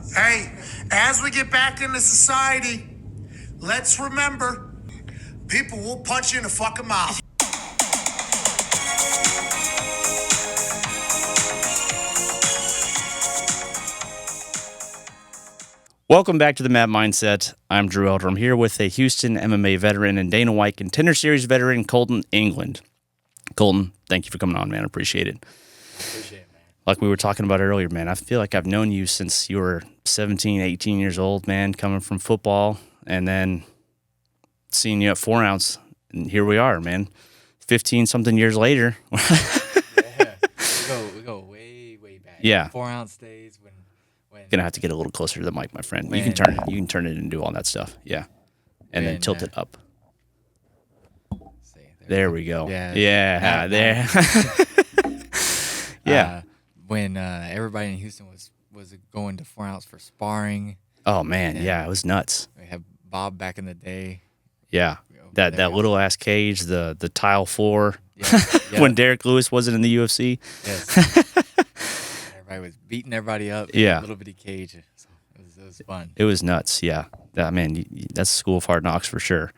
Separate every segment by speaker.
Speaker 1: Hey, as we get back into society, let's remember, people will punch you in the fucking mouth.
Speaker 2: Welcome back to the Mad Mindset. I'm Drew Elder. I'm here with a Houston MMA veteran and Dana White Contender Series veteran, Kolton Englund. Kolton, thank you for coming on, man. I appreciate it.
Speaker 3: Appreciate it, man.
Speaker 2: Like we were talking about earlier, man, I feel like I've known you since you were 17, 18 years old, man, coming from football, and then seeing you at 4 ounce, and here we are, man, 15-something years later.
Speaker 3: Yeah, we go way back.
Speaker 2: Yeah.
Speaker 3: 4 ounce days when
Speaker 2: Gonna have to get a little closer to the mic, my friend. You
Speaker 3: When-
Speaker 2: can turn it and do all that stuff. Yeah. And then
Speaker 3: When,
Speaker 2: tilt it up.
Speaker 3: See,
Speaker 2: There we go.
Speaker 3: Yeah.
Speaker 2: There. Yeah.
Speaker 3: When everybody in Houston was going to 4 ounce for sparring.
Speaker 2: Oh man, yeah, it was nuts.
Speaker 3: We had Bob back in the day.
Speaker 2: Yeah.
Speaker 3: There
Speaker 2: That
Speaker 3: we
Speaker 2: little ass cage, the tile floor.
Speaker 3: Yeah.
Speaker 2: When Derek Lewis wasn't in the UFC.
Speaker 3: Yes. Everybody was beating everybody up. In
Speaker 2: Yeah.
Speaker 3: a little bitty cage. So it was fun.
Speaker 2: It was nuts. Yeah. That man, that's School of Hard Knocks for sure.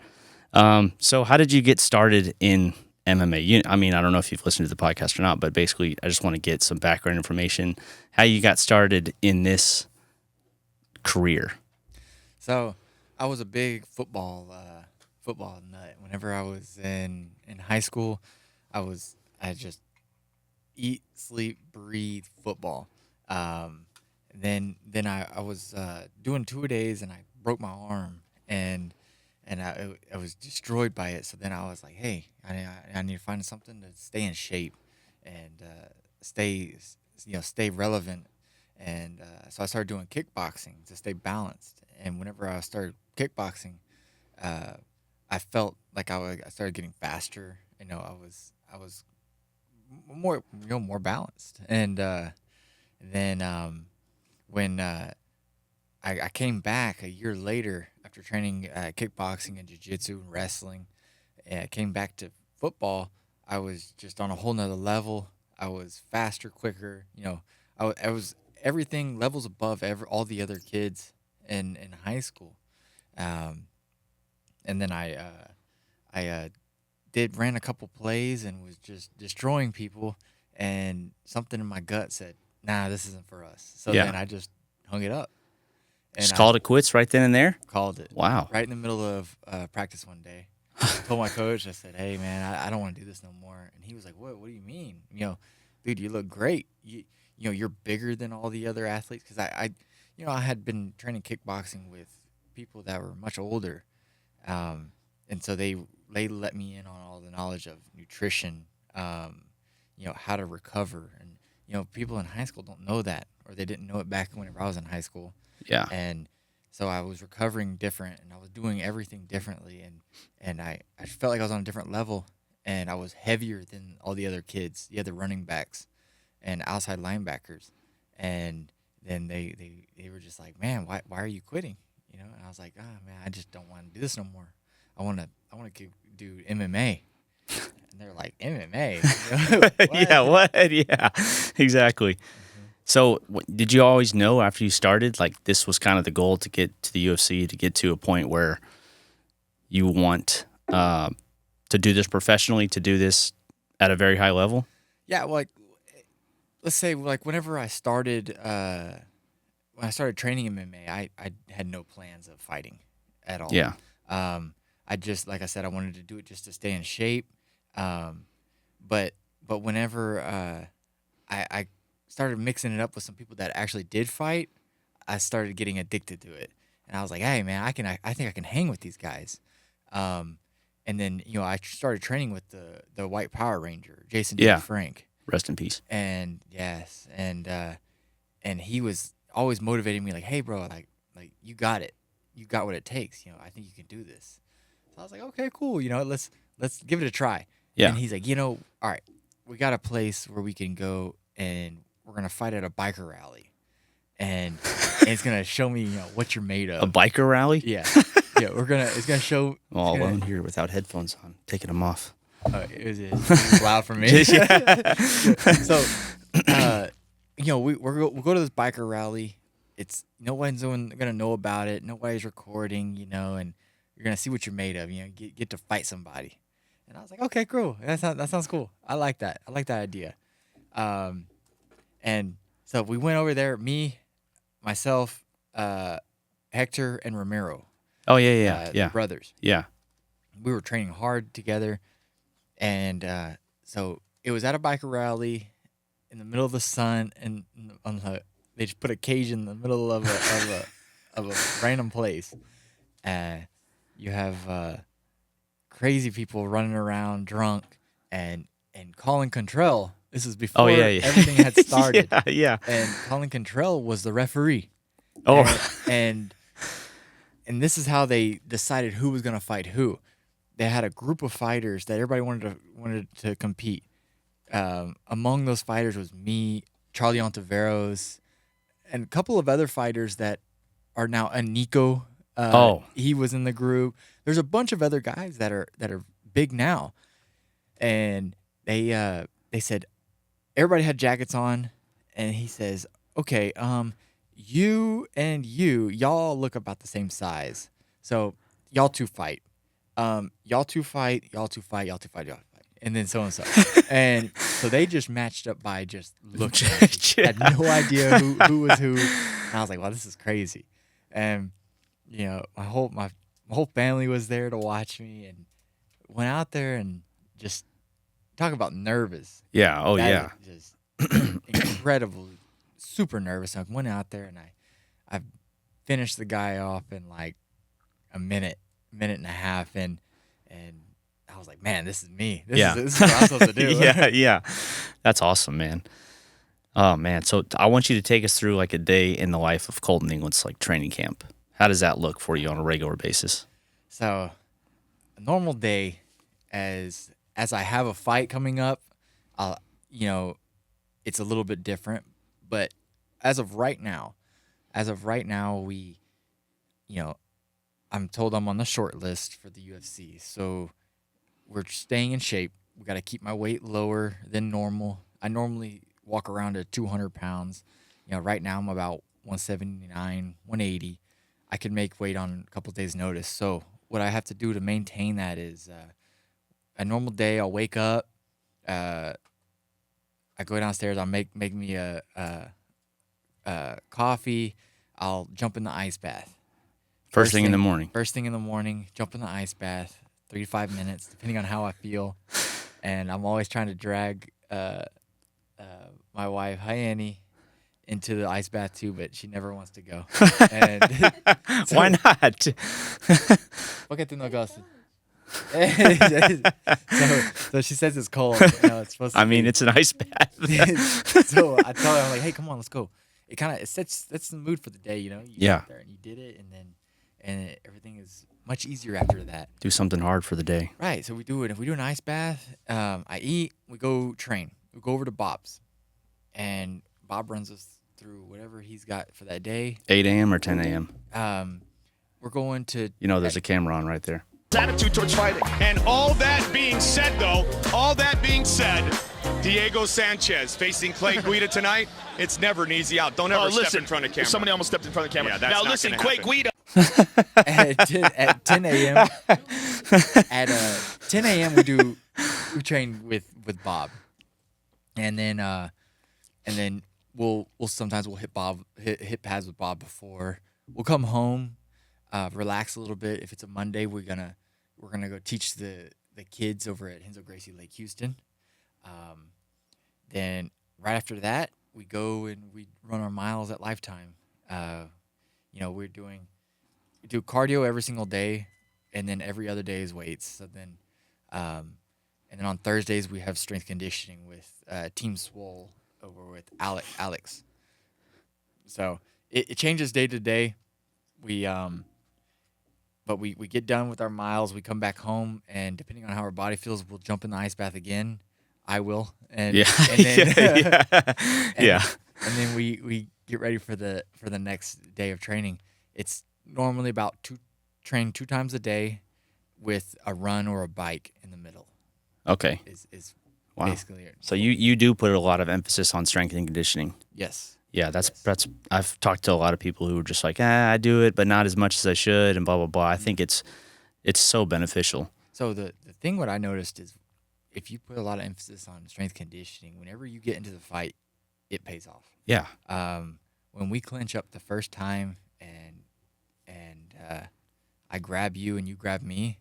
Speaker 2: So how did you get started in MMA? I don't know if you've listened to the podcast or not, but basically I just want to get some background information, how you got started in this career.
Speaker 3: So I was a big football nut. Whenever I was in high school, I just eat, sleep, breathe football. Then I was doing 2-a-days and I broke my arm and I was destroyed by it. So then I was like, hey, I need to find something to stay in shape and stay relevant. And so I started doing kickboxing to stay balanced. And whenever I started kickboxing, I felt like I started getting faster. I was more balanced. And then when I came back a year later after training kickboxing and jiu-jitsu and wrestling, and I came back to football, I was just on a whole nother level. I was faster, quicker. I was everything levels above all the other kids in high school. And then I ran a couple plays and was just destroying people, and something in my gut said, nah, this isn't for us. So
Speaker 2: Yeah.
Speaker 3: then I just hung it up. And
Speaker 2: Just called it quits right then and there?
Speaker 3: Called it.
Speaker 2: Wow.
Speaker 3: Right in the middle of practice one day. I told my coach, I said, hey, man, I don't want to do this no more. And he was like, what do you mean? Dude, you look great. You're bigger than all the other athletes. Because I had been training kickboxing with people that were much older. And so they let me in on all the knowledge of nutrition, how to recover. And, people in high school don't know that, or they didn't know it back whenever I was in high school.
Speaker 2: Yeah.
Speaker 3: And so I was recovering different, and I was doing everything differently. And I felt like I was on a different level, and I was heavier than all the other kids, the other running backs and outside linebackers. And then they were just like, man, why are you quitting? And I was like, man, I just don't want to do this no more. I want to do MMA. And they're like, MMA? What?
Speaker 2: Yeah, what? Yeah, exactly.
Speaker 3: Mm-hmm.
Speaker 2: So did you always know after you started, like this was kind of the goal to get to the UFC, to get to a point where you want to do this professionally, to do this at a very high level?
Speaker 3: Yeah, well, let's say whenever I started training MMA, I had no plans of fighting at all.
Speaker 2: Yeah.
Speaker 3: I just, like I said, I wanted to do it just to stay in shape. But whenever I started mixing it up with some people that actually did fight, I started getting addicted to it. And I was like, hey, man, I think I can hang with these guys. And then, I started training with the White Power Ranger, Jason
Speaker 2: Yeah.
Speaker 3: Frank.
Speaker 2: Rest in peace.
Speaker 3: And yes, and he was always motivating me, like, hey, bro, like you got it. You got what it takes. I think you can do this. So I was like, okay, cool. Let's give it a try.
Speaker 2: Yeah.
Speaker 3: And he's like, all right, we got a place where we can go and we're going to fight at a biker rally. And it's going to show me, what you're made of.
Speaker 2: A biker rally?
Speaker 3: Yeah. Yeah. It's going to show.
Speaker 2: I'm all alone here without headphones on, taking them off.
Speaker 3: It was loud for me. So, we'll go to this biker rally. it's no one's gonna know about it. Nobody's recording, and you're gonna see what you're made of. Get to fight somebody. And I was like, okay, cool. That sounds cool. I like that. I like that idea. And so we went over there. Me, myself, Hector, and Ramiro.
Speaker 2: Oh yeah.
Speaker 3: The brothers.
Speaker 2: Yeah.
Speaker 3: We were training hard together, and so it was at a biker rally in the middle of the sun, and they just put a cage in the middle of a random place. You have crazy people running around drunk, and Colin Contrell. This is before everything had started.
Speaker 2: yeah.
Speaker 3: And Colin Contrell was the referee.
Speaker 2: Oh.
Speaker 3: And this is how they decided who was going to fight who. They had a group of fighters that everybody wanted to compete. Among those fighters was me, Charlie Ontiveros, and a couple of other fighters that are now Nico. He was in the group. There's a bunch of other guys that are big now, and they said everybody had jackets on, and he says, okay, you and y'all look about the same size, so y'all two fight. Y'all two fight, and then so and so. And so they just matched up by just looking. Had no idea who was who. And I was like, wow, this is crazy. And my whole family was there to watch me, and went out there and just talk about nervous.
Speaker 2: Yeah. Oh yeah.
Speaker 3: Just incredibly, super nervous. I went out there and I finished the guy off in like a minute and a half, and I was like, man, this is me. This is what I'm supposed to do.
Speaker 2: yeah. That's awesome, man. Oh man. So I want you to take us through like a day in the life of Kolton Englund's like training camp. How does that look for you on a regular basis?
Speaker 3: So a normal day, as I have a fight coming up, it's a little bit different. But as of right now, we, I'm told I'm on the short list for the UFC. So we're staying in shape. We got to keep my weight lower than normal. I normally walk around at 200 pounds. Right now I'm about 179, 180. I can make weight on a couple of days' notice. So what I have to do to maintain that is a normal day. I'll wake up. I go downstairs. I'll make me a coffee. I'll jump in the ice bath.
Speaker 2: First thing in the morning.
Speaker 3: First thing in the morning, jump in the ice bath, 3 to 5 minutes, depending on how I feel. And I'm always trying to drag my wife, hi Annie, into the ice bath too, but she never wants to go. And
Speaker 2: why not?
Speaker 3: Porque tú no gustas? So she says it's cold. It's supposed to be.
Speaker 2: It's an ice bath.
Speaker 3: So I tell her, I'm like, hey, come on, let's go. It sets the mood for the day, You get out there and you did it, and everything is much easier after that.
Speaker 2: Do something hard for the day.
Speaker 3: Right. So we do it. If we do an ice bath, I eat. We go train. We go over to Bob's, and Bob runs us through whatever he's got for that day.
Speaker 2: 8 a.m. or 10 a.m.
Speaker 3: We're going to.
Speaker 2: There's a camera on right there.
Speaker 4: Attitude towards fighting. And all that being said, Diego Sanchez facing Clay Guida tonight. It's never an easy out. Don't ever step in front of camera.
Speaker 5: Somebody almost stepped in front of the camera.
Speaker 4: Yeah, that's
Speaker 5: now
Speaker 4: not
Speaker 5: listen,
Speaker 4: gonna
Speaker 5: Clay
Speaker 4: happen.
Speaker 5: Guida.
Speaker 3: at 10 a.m. At 10 a.m. we train with Bob, and then we'll sometimes hit pads with Bob before. We'll come home, relax a little bit. If it's a Monday, we're gonna go teach the kids over at Renzo Gracie Lake Houston. Then right after that, we go and we run our miles at Lifetime. We do cardio every single day, and then every other day is weights. So then, and then on Thursdays we have strength conditioning with Team Swole over with Alex. So it changes day to day. But we get done with our miles. We come back home, and depending on how our body feels, we'll jump in the ice bath again. I will, and then and then we get ready for the next day of training. It's normally about train 2 times a day, with a run or a bike in the middle.
Speaker 2: Okay.
Speaker 3: Is
Speaker 2: wow.
Speaker 3: Basically it.
Speaker 2: So you do put a lot of emphasis on strength and conditioning.
Speaker 3: Yes.
Speaker 2: Yeah, that's I've talked to a lot of people who are just like, I do it, but not as much as I should, and blah blah blah. I think it's so beneficial.
Speaker 3: So the thing what I noticed is if you put a lot of emphasis on strength conditioning, whenever you get into the fight, it pays off.
Speaker 2: Yeah.
Speaker 3: When we clinch up the first time and I grab you and you grab me,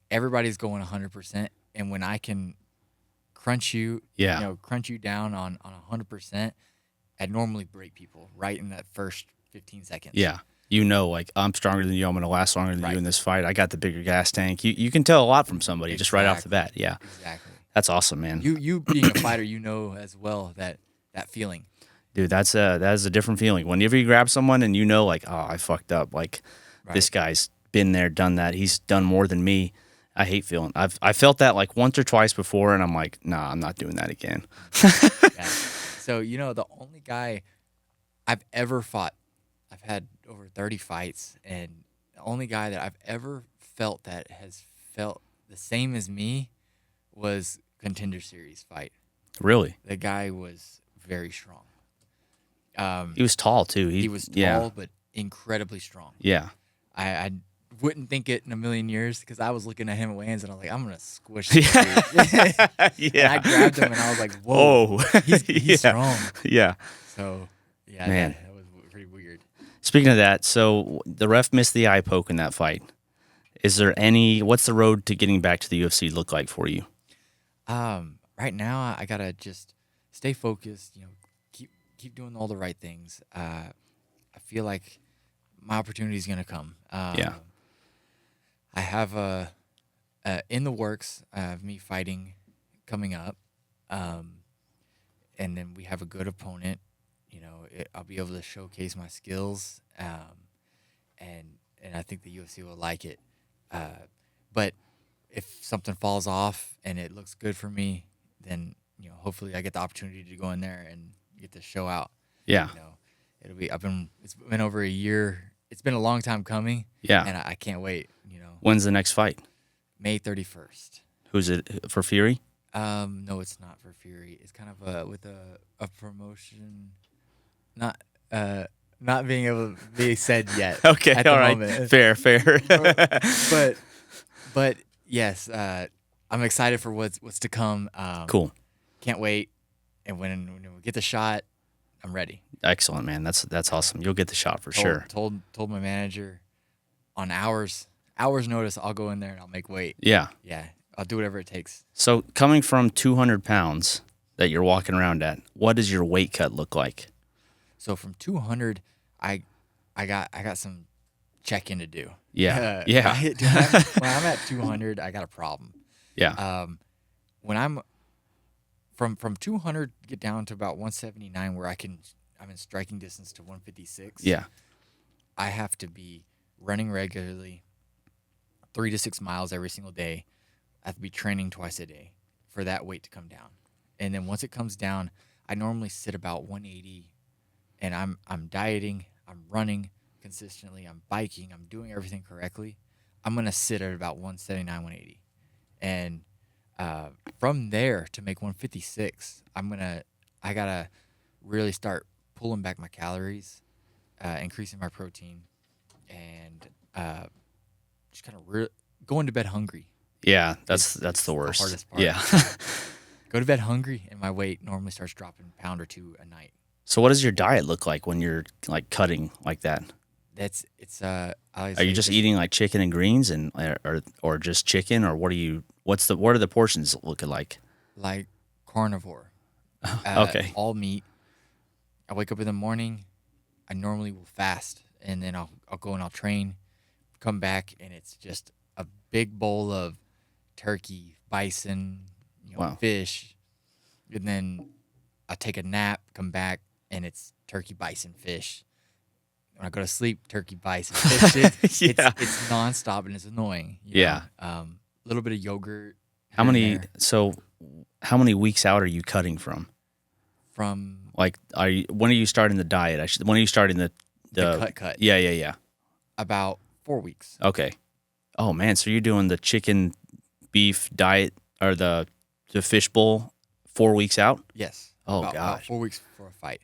Speaker 3: everybody's going 100%. And when I can crunch you, crunch you down on 100%, I'd normally break people right in that first 15 seconds.
Speaker 2: Yeah. Like, I'm stronger than you. I'm going to last longer than you in this fight. I got the bigger gas tank. You can tell a lot from somebody just right off the bat. Yeah.
Speaker 3: Exactly.
Speaker 2: That's awesome, man.
Speaker 3: You being a fighter, as well that feeling.
Speaker 2: Dude, that is a different feeling. Whenever you grab someone and like, oh, I fucked up. Like, this guy's been there, done that. He's done more than me. I hate feeling. I felt that like once or twice before, and I'm like, nah, I'm not doing that again.
Speaker 3: Yeah. So, the only guy I've ever fought, I've had over 30 fights, and the only guy that I've ever felt that has felt the same as me was Contender Series fight.
Speaker 2: Really?
Speaker 3: The guy was very strong.
Speaker 2: He was tall, too.
Speaker 3: He was tall, but incredibly strong.
Speaker 2: Yeah.
Speaker 3: I wouldn't think it in a million years because I was looking at him at weigh-ins and I was like, I'm going to squish this dude.
Speaker 2: Yeah.
Speaker 3: And I grabbed him and I was like, whoa, he's strong.
Speaker 2: Yeah.
Speaker 3: So, yeah,
Speaker 2: man,
Speaker 3: that was pretty weird.
Speaker 2: Speaking of that, so the ref missed the eye poke in that fight. What's the road to getting back to the UFC look like for you?
Speaker 3: Right now, I got to just stay focused, keep doing all the right things. I feel like my opportunity is going to come.
Speaker 2: Yeah.
Speaker 3: I have in the works of me fighting coming up, and then we have a good opponent. I'll be able to showcase my skills, and I think the UFC will like it. But if something falls off and it looks good for me, then hopefully I get the opportunity to go in there and get the show out.
Speaker 2: Yeah.
Speaker 3: It's been over a year. It's been a long time coming.
Speaker 2: Yeah.
Speaker 3: And I can't wait,
Speaker 2: When's the next fight?
Speaker 3: May 31st.
Speaker 2: Who's it for, Fury?
Speaker 3: No, it's not for Fury. It's kind of with a promotion, not being able to be said yet.
Speaker 2: Okay,
Speaker 3: at
Speaker 2: all
Speaker 3: the
Speaker 2: right.
Speaker 3: moment.
Speaker 2: Fair.
Speaker 3: but yes, I'm excited for what's to come.
Speaker 2: Cool.
Speaker 3: Can't wait. And when we get the shot, I'm ready.
Speaker 2: Excellent, man. That's awesome. You'll get the shot for sure.
Speaker 3: Told my manager on hours notice, I'll go in there and I'll make weight.
Speaker 2: Yeah.
Speaker 3: Yeah. I'll do whatever it takes.
Speaker 2: So coming from 200 pounds that you're walking around at, what does your weight cut look like?
Speaker 3: So from 200, I got some check-in to do.
Speaker 2: Yeah.
Speaker 3: When I'm at 200, I got a problem.
Speaker 2: Yeah.
Speaker 3: When I'm from 200 get down to about 179 where I'm in striking distance to 156.
Speaker 2: Yeah.
Speaker 3: I have to be running regularly 3 to 6 miles every single day. I have to be training twice a day for that weight to come down. And then once it comes down, I normally sit about 180 and I'm dieting, I'm running consistently, I'm biking, I'm doing everything correctly. I'm going to sit at about 179, 180. And from there to make 156, I got to really start pulling back my calories, increasing my protein, and just kind of going to bed hungry.
Speaker 2: Yeah, that's the worst.
Speaker 3: The hardest part.
Speaker 2: Yeah.
Speaker 3: Go to bed hungry, and my weight normally starts dropping a pound or two a night.
Speaker 2: So what does your diet look like when you're like cutting like that?
Speaker 3: Are
Speaker 2: you just eating like chicken and greens and or just chicken, or what are the portions looking like?
Speaker 3: Like carnivore.
Speaker 2: Okay.
Speaker 3: All meat. I wake up in the morning. I normally will fast, and then I'll go and I'll train, come back, and it's just a big bowl of turkey, bison,
Speaker 2: Wow.
Speaker 3: fish, and then I take a nap, come back, and it's turkey, bison, fish. When I go to sleep, turkey, bison, fish.
Speaker 2: Yeah.
Speaker 3: It's nonstop and it's annoying.
Speaker 2: Yeah.
Speaker 3: A little bit of yogurt.
Speaker 2: How many weeks out are you cutting from?
Speaker 3: From
Speaker 2: Like, when are you starting the diet? When are you starting the
Speaker 3: cut?
Speaker 2: Yeah.
Speaker 3: About 4 weeks.
Speaker 2: Okay. Oh man, so you're doing the chicken beef diet or the fish bowl 4 weeks out?
Speaker 3: Yes.
Speaker 2: Oh,
Speaker 3: about
Speaker 2: gosh.
Speaker 3: 4 weeks before a fight.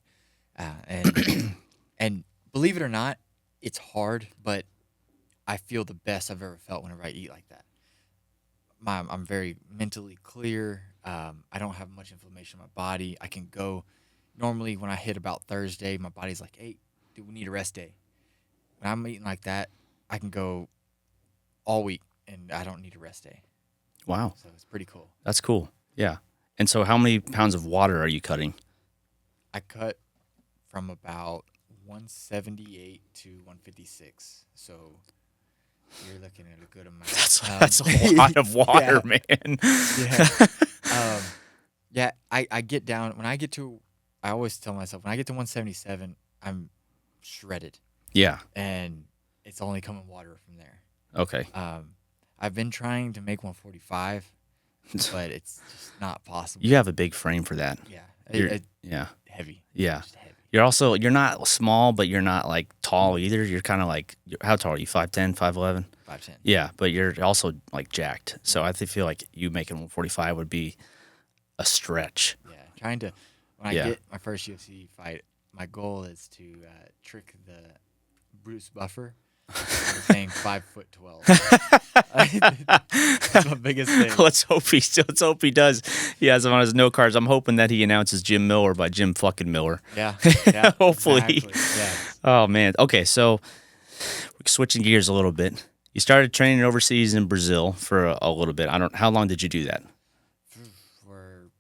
Speaker 3: And believe it or not, it's hard, but I feel the best I've ever felt whenever I eat like that. I'm very mentally clear. I don't have much inflammation in my body. I can go. Normally, when I hit about Thursday, my body's like, "Hey, do we need a rest day?" When I'm eating like that, I can go all week, and I don't need a rest day.
Speaker 2: Wow.
Speaker 3: So it's pretty cool.
Speaker 2: That's cool. Yeah. And so how many pounds of water are you cutting?
Speaker 3: I cut from about 178 to 156. So you're looking at a good amount.
Speaker 2: That's a lot of water, man.
Speaker 3: Yeah. I get down. I always tell myself, when I get to 177, I'm shredded.
Speaker 2: Yeah.
Speaker 3: And it's only coming water from there.
Speaker 2: Okay.
Speaker 3: I've been trying to make 145, but it's just not possible.
Speaker 2: You have a big frame for that.
Speaker 3: Yeah.
Speaker 2: Yeah.
Speaker 3: Heavy.
Speaker 2: Yeah.
Speaker 3: Just heavy.
Speaker 2: You're not small, but you're not like tall either. You're kind of like, how tall are you? 5'10", 5'11"?
Speaker 3: 5'10".
Speaker 2: Yeah, but you're also like jacked. So I feel like you making 145 would be a stretch.
Speaker 3: Yeah. Trying to, when I get my first UFC fight, my goal is to trick the Bruce Buffer. I'm saying 5'12". That's my biggest thing.
Speaker 2: Let's hope he does. He has him on his note cards. I'm hoping that he announces Jim Miller by Jim fucking Miller.
Speaker 3: Yeah.
Speaker 2: Hopefully.
Speaker 3: Exactly. Yeah.
Speaker 2: Oh man. Okay, so we're switching gears a little bit. You started training overseas in Brazil for a little bit. How long did you do that?
Speaker 3: For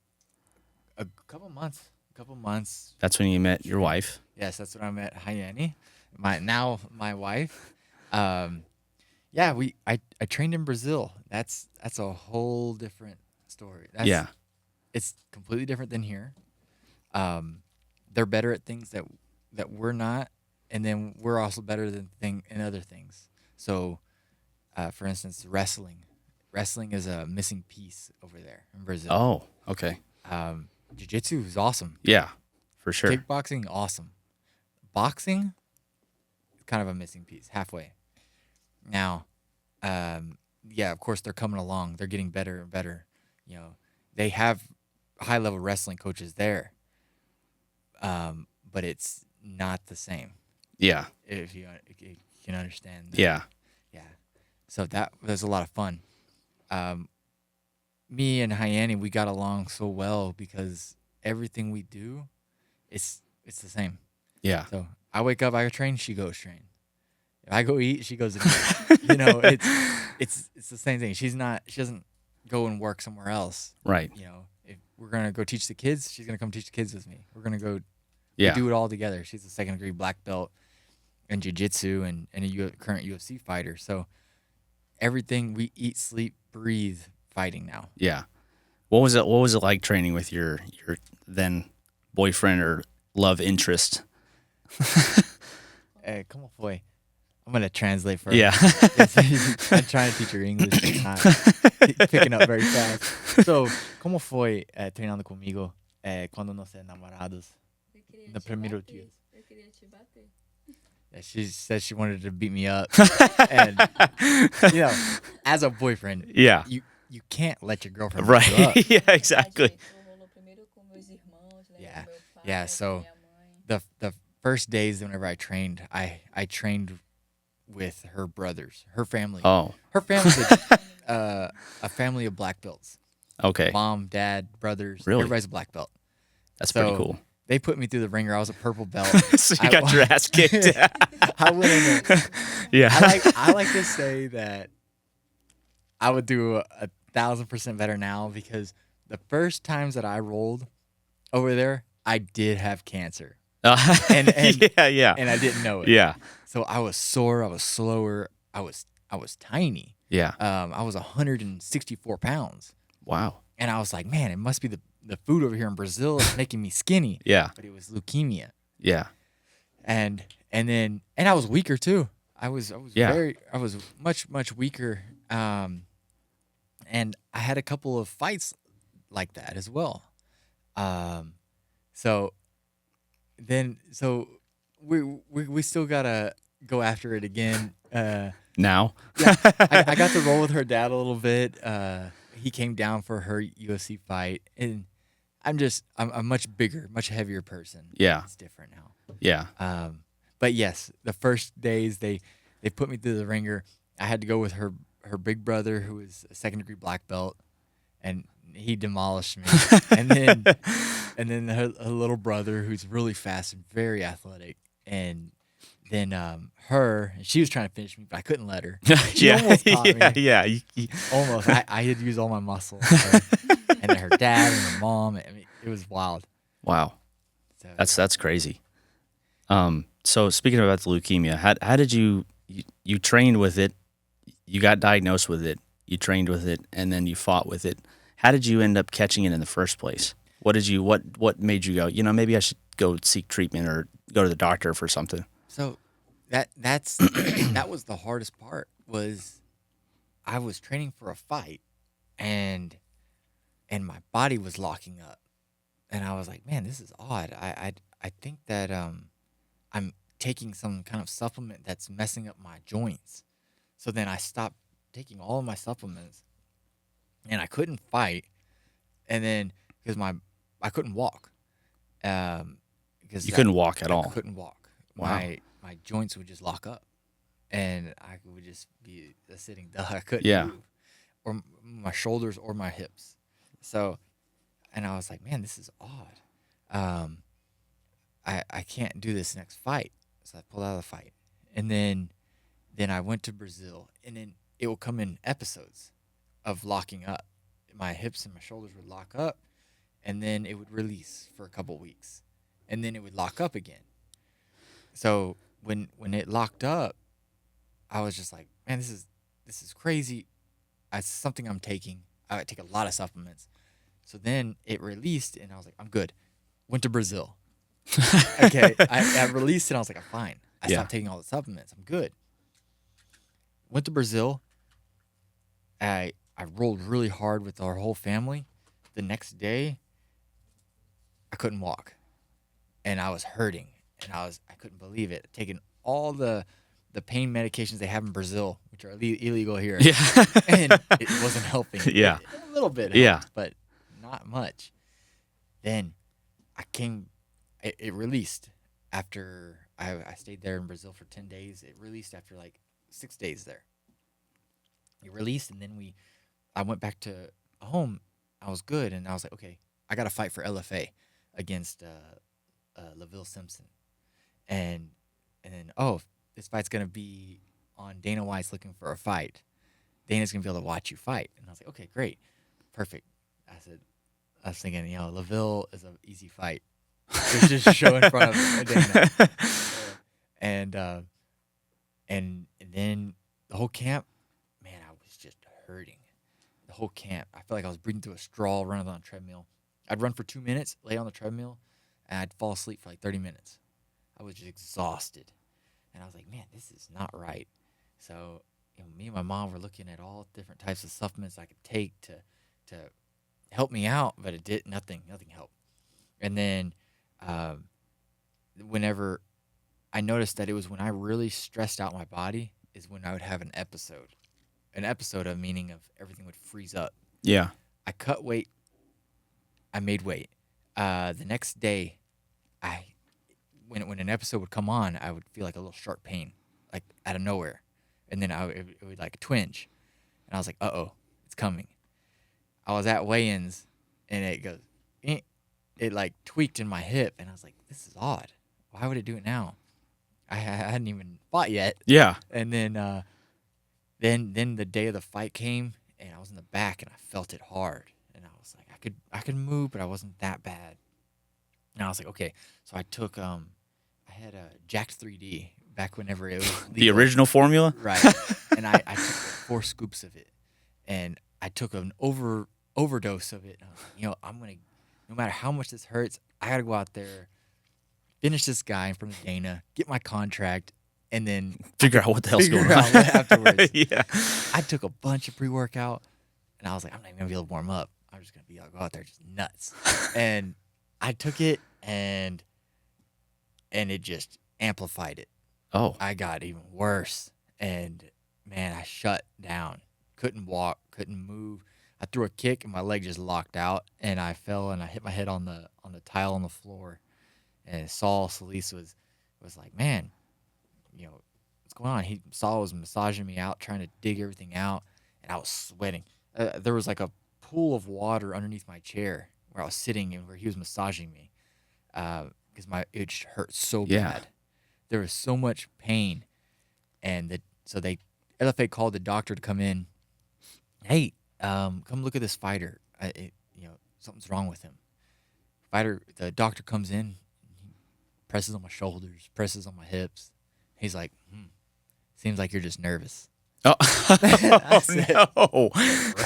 Speaker 3: a couple months.
Speaker 2: That's when you met your wife.
Speaker 3: Yes, that's when I met Rayanne, my wife. I trained in Brazil. That's a whole different story. It's completely different than here. They're better at things that we're not, and then we're also better in other things. So, for instance, wrestling is a missing piece over there in Brazil.
Speaker 2: Oh, okay.
Speaker 3: Jiu-jitsu is awesome.
Speaker 2: Yeah, for sure.
Speaker 3: Kickboxing, awesome. Boxing, kind of a missing piece, halfway. Now, of course, they're coming along. They're getting better and better. You know, they have high-level wrestling coaches there, but it's not the same.
Speaker 2: Yeah.
Speaker 3: If you can understand that.
Speaker 2: Yeah.
Speaker 3: Yeah. So that was a lot of fun. Me and Rayanne, we got along so well because everything we do, it's the same.
Speaker 2: Yeah.
Speaker 3: So I wake up, I go train, she goes train. If I go eat, she goes to eat. You know, it's the same thing. She doesn't go and work somewhere else.
Speaker 2: Right.
Speaker 3: You know, if we're gonna go teach the kids, she's gonna come teach the kids with me. We're gonna go
Speaker 2: we
Speaker 3: do it all together. She's a second-degree black belt in jiu-jitsu and a current UFC fighter. So everything we eat, sleep, breathe, fighting now.
Speaker 2: Yeah. What was it like training with your then boyfriend or love interest?
Speaker 3: Como foi? I'm gonna translate for her.
Speaker 2: Yeah.
Speaker 3: I'm trying to teach her English. She's not picking up very fast. So, como foi treinando comigo quando nós éramos namorados? No primeiro dia. Yeah, she said she wanted to beat me up, and as a boyfriend, you can't let your girlfriend beat you up.
Speaker 2: Yeah, exactly.
Speaker 3: Yeah. So the first days whenever I trained, I trained with her brothers, her family.
Speaker 2: Oh.
Speaker 3: Her family's a family of black belts.
Speaker 2: Okay.
Speaker 3: Mom, dad, brothers.
Speaker 2: Really?
Speaker 3: Everybody's a black belt.
Speaker 2: That's pretty cool.
Speaker 3: They put me through the ringer. I was a purple belt.
Speaker 2: So you got your ass kicked.
Speaker 3: I went in there.
Speaker 2: Yeah.
Speaker 3: I like to say that I would do 1,000% better now because the first times that I rolled over there, I did have cancer. And
Speaker 2: yeah.
Speaker 3: And I didn't know it.
Speaker 2: Yeah.
Speaker 3: So I was sore. I was slower. I was tiny.
Speaker 2: Yeah.
Speaker 3: I was 164 pounds.
Speaker 2: Wow.
Speaker 3: And I was like, man, it must be the food over here in Brazil is making me skinny.
Speaker 2: Yeah.
Speaker 3: But it was leukemia.
Speaker 2: Yeah.
Speaker 3: And I was weaker too. I was much weaker. And I had a couple of fights like that as well. So we still gotta go after it again.
Speaker 2: Now?
Speaker 3: Yeah, I got to roll with her dad a little bit. He came down for her UFC fight, and I'm much bigger, much heavier person.
Speaker 2: Yeah.
Speaker 3: It's different now.
Speaker 2: Yeah.
Speaker 3: But yes, the first days they put me through the ringer. I had to go with her big brother, who was a 2nd-degree black belt, and he demolished me. and then her little brother, who's really fast and very athletic, and then she was trying to finish me, but I couldn't let her. She almost caught me.
Speaker 2: Yeah.
Speaker 3: Almost. I had to use all my muscle. And then her dad and her mom. I mean, it was wild.
Speaker 2: Wow.
Speaker 3: So,
Speaker 2: That's crazy. So speaking about the leukemia, how did you trained with it? You got diagnosed with it. You trained with it, and then you fought with it. How did you end up catching it in the first place? What made you go, maybe I should go seek treatment or go to the doctor for something?
Speaker 3: So that's that was the hardest part. Was I was training for a fight, and my body was locking up, and I was like, man, this is odd. I think that I'm taking some kind of supplement that's messing up my joints. So then I stopped taking all of my supplements, and I couldn't fight, and then because I couldn't walk, because
Speaker 2: you couldn't walk at all.
Speaker 3: I couldn't walk.
Speaker 2: Wow.
Speaker 3: My joints would just lock up, and I would just be a sitting duck. I couldn't move, or my shoulders or my hips. So, and I was like, man, this is odd. I can't do this next fight. So I pulled out of the fight, and then I went to Brazil, and then it will come in episodes of locking up. My hips and my shoulders would lock up, and then it would release for a couple weeks, and then it would lock up again. So when it locked up, I was just like, man, this is crazy. It's something I'm taking. I take a lot of supplements. So then it released, and I was like, I'm good. Went to Brazil. Okay, I released it. And I was like, I'm fine. I stopped taking all the supplements. I'm good. Went to Brazil. I rolled really hard with our whole family. The next day, I couldn't walk, and I was hurting, and I couldn't believe it. Taking all the pain medications they have in Brazil, which are illegal here, and it wasn't helping.
Speaker 2: Yeah,
Speaker 3: a little bit helped, but not much. Then it released after I stayed there in Brazil for 10 days. It released after like 6 days there. It released, and then I went back to home. I was good, and I was like, okay, I got to fight for LFA against LaVille Simpson. And then, this fight's going to be on Dana White's Looking for a Fight. Dana's going to be able to watch you fight. And I was like, okay, great. Perfect. I was thinking, LaVille is an easy fight. It's just a show in front of Dana. And then the whole camp, man, I was just hurting. The whole camp. I felt like I was breathing through a straw running on a treadmill. I'd run for 2 minutes, lay on the treadmill, and I'd fall asleep for like 30 minutes. I was just exhausted. And I was like, man, this is not right. So me and my mom were looking at all different types of supplements I could take to help me out, but it did nothing helped. And then whenever I noticed that it was when I really stressed out my body is when I would have an episode of meaning of everything would freeze up.
Speaker 2: Yeah.
Speaker 3: I cut weight. I made weight. The next day, when an episode would come on, I would feel like a little sharp pain, like out of nowhere, and then it would like twinge, and I was like, it's coming. I was at weigh-ins, and it goes, it like tweaked in my hip, and I was like, this is odd. Why would it do it now? I hadn't even fought yet.
Speaker 2: Yeah.
Speaker 3: And then the day of the fight came, and I was in the back, and I felt it hard, and I was like, I could move, but I wasn't that bad. And I was like, okay. So I took I had a Jacked 3D back whenever it was legal.
Speaker 2: The original formula,
Speaker 3: right? And I took 4 scoops of it, and I took an overdose of it. And I was like, I'm gonna, no matter how much this hurts, I gotta go out there, finish this guy in front of Dana, get my contract, and then
Speaker 2: figure out what the hell's going on
Speaker 3: afterwards.
Speaker 2: Yeah.
Speaker 3: I took a bunch of pre-workout, and I was like, I'm not even gonna be able to warm up. I'm just gonna go out there just nuts. And I took it, and it just amplified it.
Speaker 2: Oh.
Speaker 3: I got even worse, and man, I shut down. Couldn't walk, couldn't move. I threw a kick and my leg just locked out, and I fell and I hit my head on the tile on the floor. And Saul Solis was like, man, what's going on? Saul was massaging me out, trying to dig everything out, and I was sweating. There was like a pool of water underneath my chair where I was sitting and where he was massaging me, because it hurt so bad. There was so much pain, and so LFA called the doctor to come in. Hey, come look at this fighter. Something's wrong with him. The doctor comes in, he presses on my shoulders, presses on my hips. He's like, seems like you're just nervous.
Speaker 2: Oh,
Speaker 3: said,
Speaker 2: no.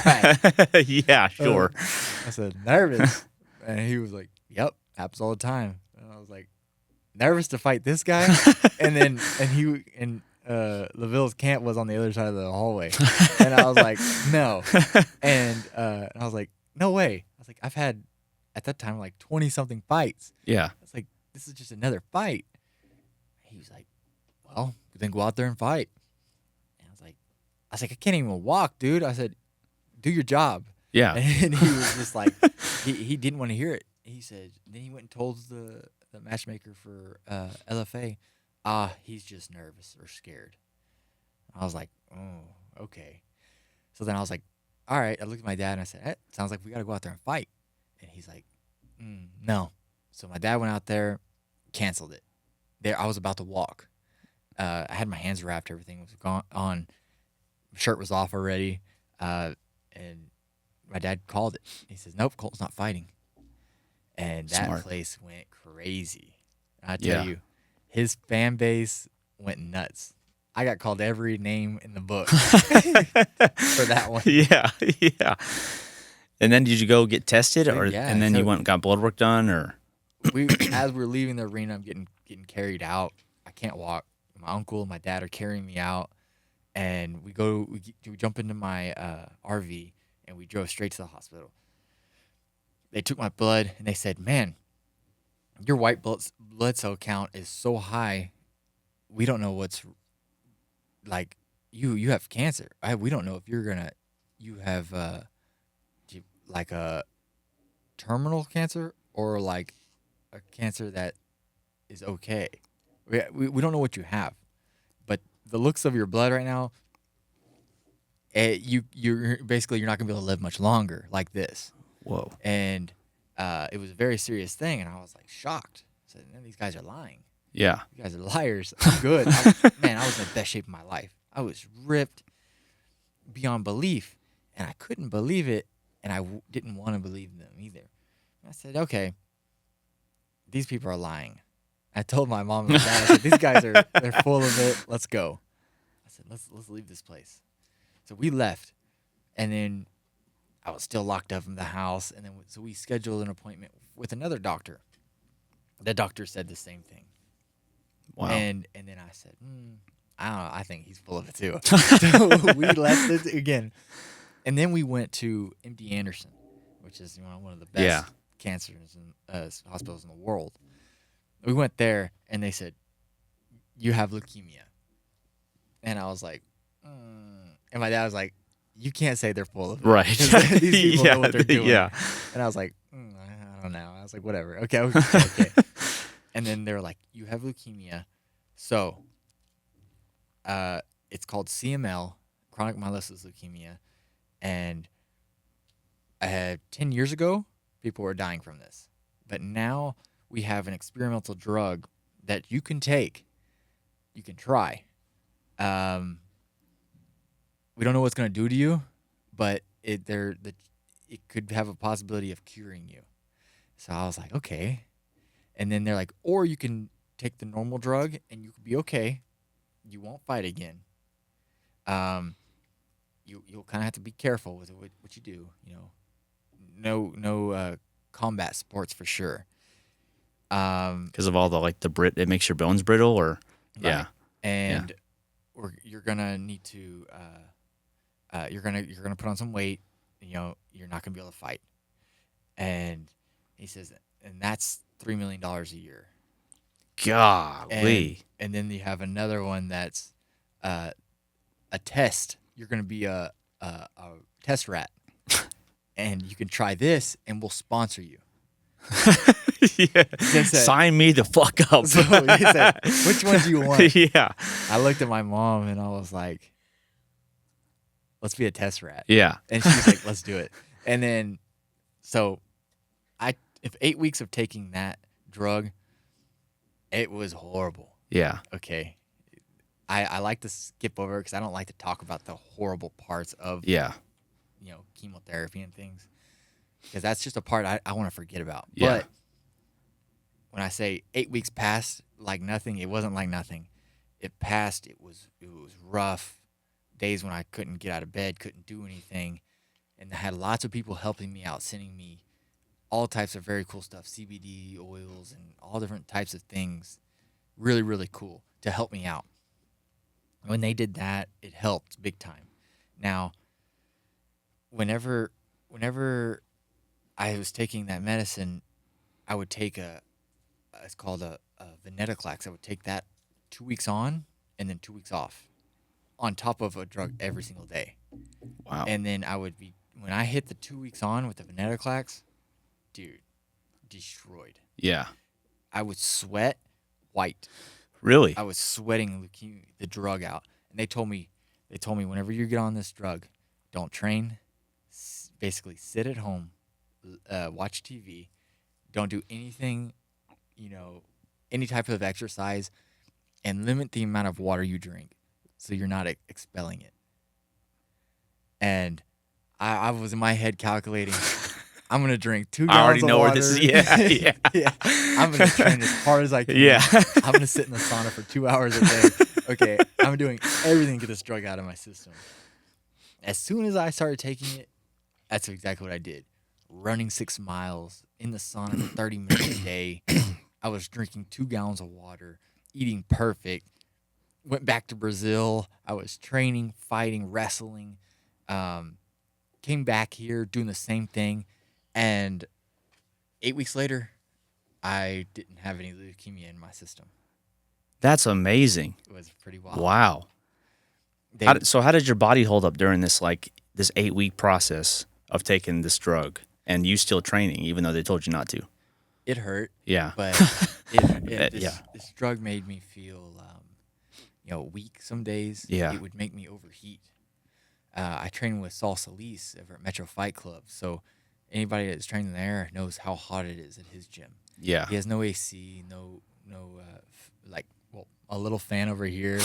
Speaker 3: Right.
Speaker 2: Yeah, sure.
Speaker 3: I said, nervous. And he was like, yep, happens all the time. And I was like, nervous to fight this guy? and LaVille's camp was on the other side of the hallway. And I was like, no. And I was like, no way. I was like, I've had, at that time, like 20-something fights.
Speaker 2: Yeah.
Speaker 3: I was like, this is just another fight. He was like, well, then go out there and fight. And I was like, I can't even walk, dude. I said, do your job.
Speaker 2: Yeah.
Speaker 3: And he was just like, he didn't want to hear it. He said, then he went and told the matchmaker for LFA, he's just nervous or scared. I was like, oh, okay. So then I was like, all right. I looked at my dad and I said, hey, sounds like we got to go out there and fight. And he's like, no. So my dad went out there, canceled it. I was about to walk. I had my hands wrapped. Everything was gone on. Shirt was off already. And my dad called it. He says, nope, Colton's not fighting. And that place went crazy. I tell you, his fan base went nuts. I got called every name in the book for that one.
Speaker 2: Yeah. And then did you go get tested, and then you went and got blood work done, or?
Speaker 3: As we were leaving the arena, I'm getting carried out. I can't walk. My uncle and my dad are carrying me out, and we jump into my RV, and we drove straight to the hospital. They took my blood, and they said, man, your white blood cell count is so high, we don't know what's, like, you have cancer. We don't know if you have like a terminal cancer or like a cancer that is okay. We don't know what you have, but the looks of your blood right now, you're basically, you're not gonna be able to live much longer like this.
Speaker 2: Whoa.
Speaker 3: And it was a very serious thing, and I was like shocked. I said, man, these guys are lying.
Speaker 2: Yeah.
Speaker 3: You guys are liars. I'm good. I was in the best shape of my life. I was ripped beyond belief, and I couldn't believe it, and I didn't want to believe them either. I said, okay, these people are lying. I told my mom and my dad, I said, these guys they're full of it. Let's go. I said, let's leave this place. So we left, and then I was still locked up in the house, and then so we scheduled an appointment with another doctor. The doctor said the same thing.
Speaker 2: Wow.
Speaker 3: And then I said, I don't know. I think he's full of it too. So we left it again. And then we went to MD Anderson, which is one of the best cancer hospitals in the world. We went there, and they said, you have leukemia. And I was like, and my dad was like, you can't say they're full of it.
Speaker 2: Right.
Speaker 3: These people know what they're doing.
Speaker 2: Yeah.
Speaker 3: And I was like, I don't know. I was like, whatever. Okay. And then they were like, you have leukemia. So it's called CML, chronic myeloid leukemia. And 10 years ago, people were dying from this. But now we have an experimental drug that you can take. You can try. We don't know what it's going to do to you, but it could have a possibility of curing you. So I was like, okay. And then they're like, or you can take the normal drug and you could be okay. You won't fight again. You'll kind of have to be careful with what you do. No combat sports for sure.
Speaker 2: Because of all the it makes your bones brittle, or
Speaker 3: right. And you're gonna need to you're gonna put on some weight. You're not gonna be able to fight. And he says, and that's $3 million a year.
Speaker 2: Golly.
Speaker 3: And then you have another one that's a test. You're gonna be a test rat. and you can try this, and we'll sponsor you.
Speaker 2: Yeah.
Speaker 3: Said,
Speaker 2: Sign me the fuck up.
Speaker 3: So he said, which one do you want?
Speaker 2: Yeah.
Speaker 3: I looked at my mom, and I was like, let's be a test rat.
Speaker 2: Yeah.
Speaker 3: And she was like, let's do it. And then, so if 8 weeks of taking that drug, it was horrible.
Speaker 2: Yeah.
Speaker 3: Okay. I like to skip over because I don't like to talk about the horrible parts of chemotherapy and things, because that's just a part I want to forget about.
Speaker 2: Yeah.
Speaker 3: But when I say 8 weeks passed like nothing, it wasn't like nothing. It passed. It was rough. Days when I couldn't get out of bed, couldn't do anything, and I had lots of people helping me out, sending me all types of very cool stuff, CBD oils and all different types of things, really, really cool to help me out. When they did that, it helped big time. Now, whenever I was taking that medicine, I would take it's called a venetoclax. I would take that 2 weeks on and then 2 weeks off, on top of a drug every single day.
Speaker 2: Wow.
Speaker 3: And then when I hit the 2 weeks on with the venetoclax, dude, destroyed.
Speaker 2: Yeah.
Speaker 3: I would sweat white.
Speaker 2: Really?
Speaker 3: I was sweating the drug out. And they told me whenever you get on this drug, don't train, basically sit at home, watch TV, don't do anything, any type of exercise, and limit the amount of water you drink so you're not expelling it. And I was in my head calculating, I'm going to drink 2 gallons
Speaker 2: I already know
Speaker 3: of water.
Speaker 2: where this is. Yeah.
Speaker 3: Yeah. I'm going to train as hard as I can.
Speaker 2: Yeah.
Speaker 3: I'm going to sit in the sauna for 2 hours a day. Okay, I'm doing everything to get this drug out of my system. As soon as I started taking it, that's exactly what I did. Running 6 miles in the sauna for 30 minutes a day. I was drinking 2 gallons of water, eating perfect. Went back to Brazil. I was training, fighting, wrestling. Came back here doing the same thing. And 8 weeks later, I didn't have any leukemia in my system.
Speaker 2: That's amazing.
Speaker 3: It was pretty wild.
Speaker 2: Wow. How did your body hold up during this 8-week process of taking this drug and you still training, even though they told you not to?
Speaker 3: It hurt.
Speaker 2: Yeah.
Speaker 3: But this drug made me feel, weak some days.
Speaker 2: Yeah.
Speaker 3: It would make me overheat. I trained with Saul Solis over at Metro Fight Club. So anybody that's training there knows how hot it is at his gym.
Speaker 2: Yeah.
Speaker 3: He has no AC, a little fan over here,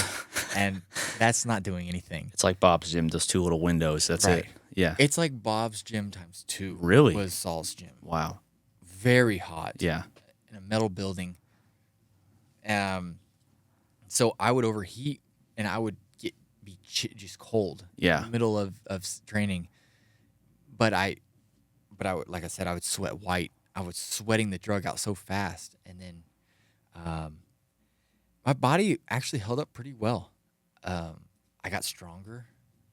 Speaker 3: and that's not doing anything.
Speaker 2: It's like Bob's gym, those 2 little windows. That's
Speaker 3: Right.
Speaker 2: it. Yeah.
Speaker 3: It's like Bob's gym times 2.
Speaker 2: Really?
Speaker 3: Was Saul's gym.
Speaker 2: Wow.
Speaker 3: Very hot.
Speaker 2: Yeah.
Speaker 3: In a metal building. So I would overheat, and I would be just cold.
Speaker 2: Yeah.
Speaker 3: In the middle of training. But I would, like I said, I would sweat white. I was sweating the drug out so fast, and then my body actually held up pretty well. I got stronger.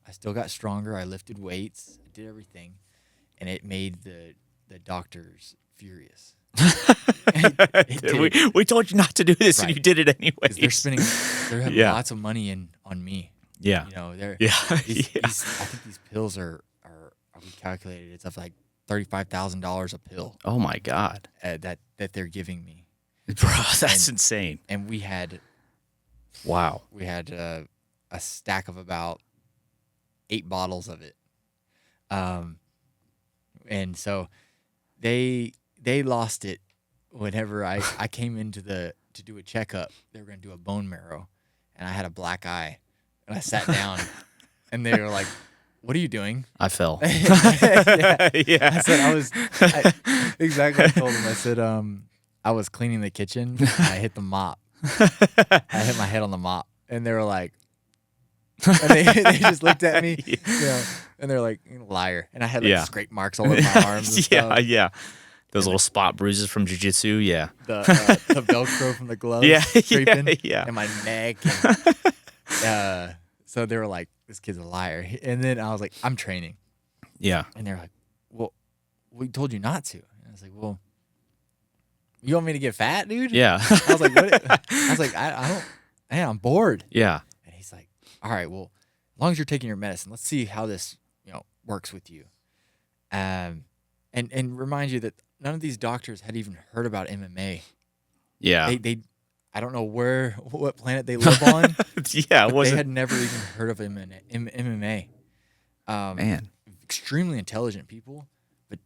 Speaker 3: I still got stronger. I lifted weights. I did everything, and it made the doctors furious.
Speaker 2: We told you not to do this, and
Speaker 3: Right.
Speaker 2: you did it anyway.
Speaker 3: 'Cause they're having
Speaker 2: Yeah.
Speaker 3: lots of money on me.
Speaker 2: Yeah.
Speaker 3: They're
Speaker 2: Yeah.
Speaker 3: I think these pills are we calculated it's up like $35,000 a pill
Speaker 2: Oh my God.
Speaker 3: that they're giving me.
Speaker 2: Bro, that's insane.
Speaker 3: And we had
Speaker 2: Wow.
Speaker 3: a stack of about 8 bottles of it. And so they lost it whenever I came into to do a checkup. They were going to do a bone marrow, and I had a black eye, and I sat down, and they were like, "What are you doing?"
Speaker 2: I fell.
Speaker 3: Yeah.
Speaker 2: Yeah.
Speaker 3: I said exactly. I told them. I said I was cleaning the kitchen. And I hit the mop. I hit my head on the mop, and they were like, and they just looked at me, and they're like, "Liar!" And I had scrape marks all over my arms. And stuff.
Speaker 2: Yeah. Those little spot bruises from jiu-jitsu. Yeah.
Speaker 3: The Velcro from the gloves.
Speaker 2: Yeah.
Speaker 3: Scraping,
Speaker 2: Yeah.
Speaker 3: and my neck. And, so they were like, "This kid's a liar." And then I was like, "I'm training."
Speaker 2: Yeah.
Speaker 3: And they're like, "Well, we told you not to." And I was like, "Well, you want me to get fat, dude?"
Speaker 2: Yeah.
Speaker 3: I was like, "What?" I was like, "I don't. Hey, I'm bored."
Speaker 2: Yeah.
Speaker 3: And he's like, "All right, well, as long as you're taking your medicine, let's see how this, works with you." And remind you that none of these doctors had even heard about MMA.
Speaker 2: Yeah.
Speaker 3: They I don't know what planet they live on.
Speaker 2: Yeah.
Speaker 3: But
Speaker 2: Was
Speaker 3: they
Speaker 2: it?
Speaker 3: had never even heard of MMA.
Speaker 2: Man,
Speaker 3: Extremely intelligent people, but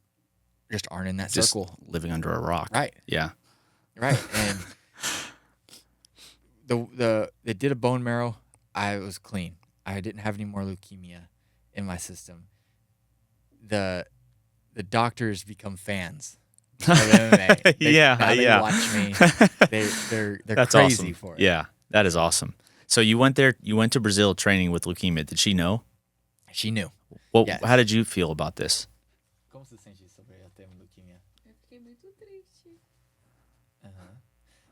Speaker 3: just aren't in that
Speaker 2: just
Speaker 3: circle.
Speaker 2: living under a rock.
Speaker 3: Right.
Speaker 2: Yeah.
Speaker 3: Right. And they did a bone marrow. I was clean. I didn't have any more leukemia in my system. The doctors become fans of MMA. They watch me. They're
Speaker 2: That's
Speaker 3: crazy
Speaker 2: awesome.
Speaker 3: for it.
Speaker 2: Yeah, that is awesome. So you went there. You went to Brazil training with leukemia. Did she know?
Speaker 3: She knew.
Speaker 2: Well,
Speaker 3: Yes.
Speaker 2: how did you feel about this?
Speaker 3: Como se sente sobre ter leukemia?
Speaker 5: Eu fiquei muito triste.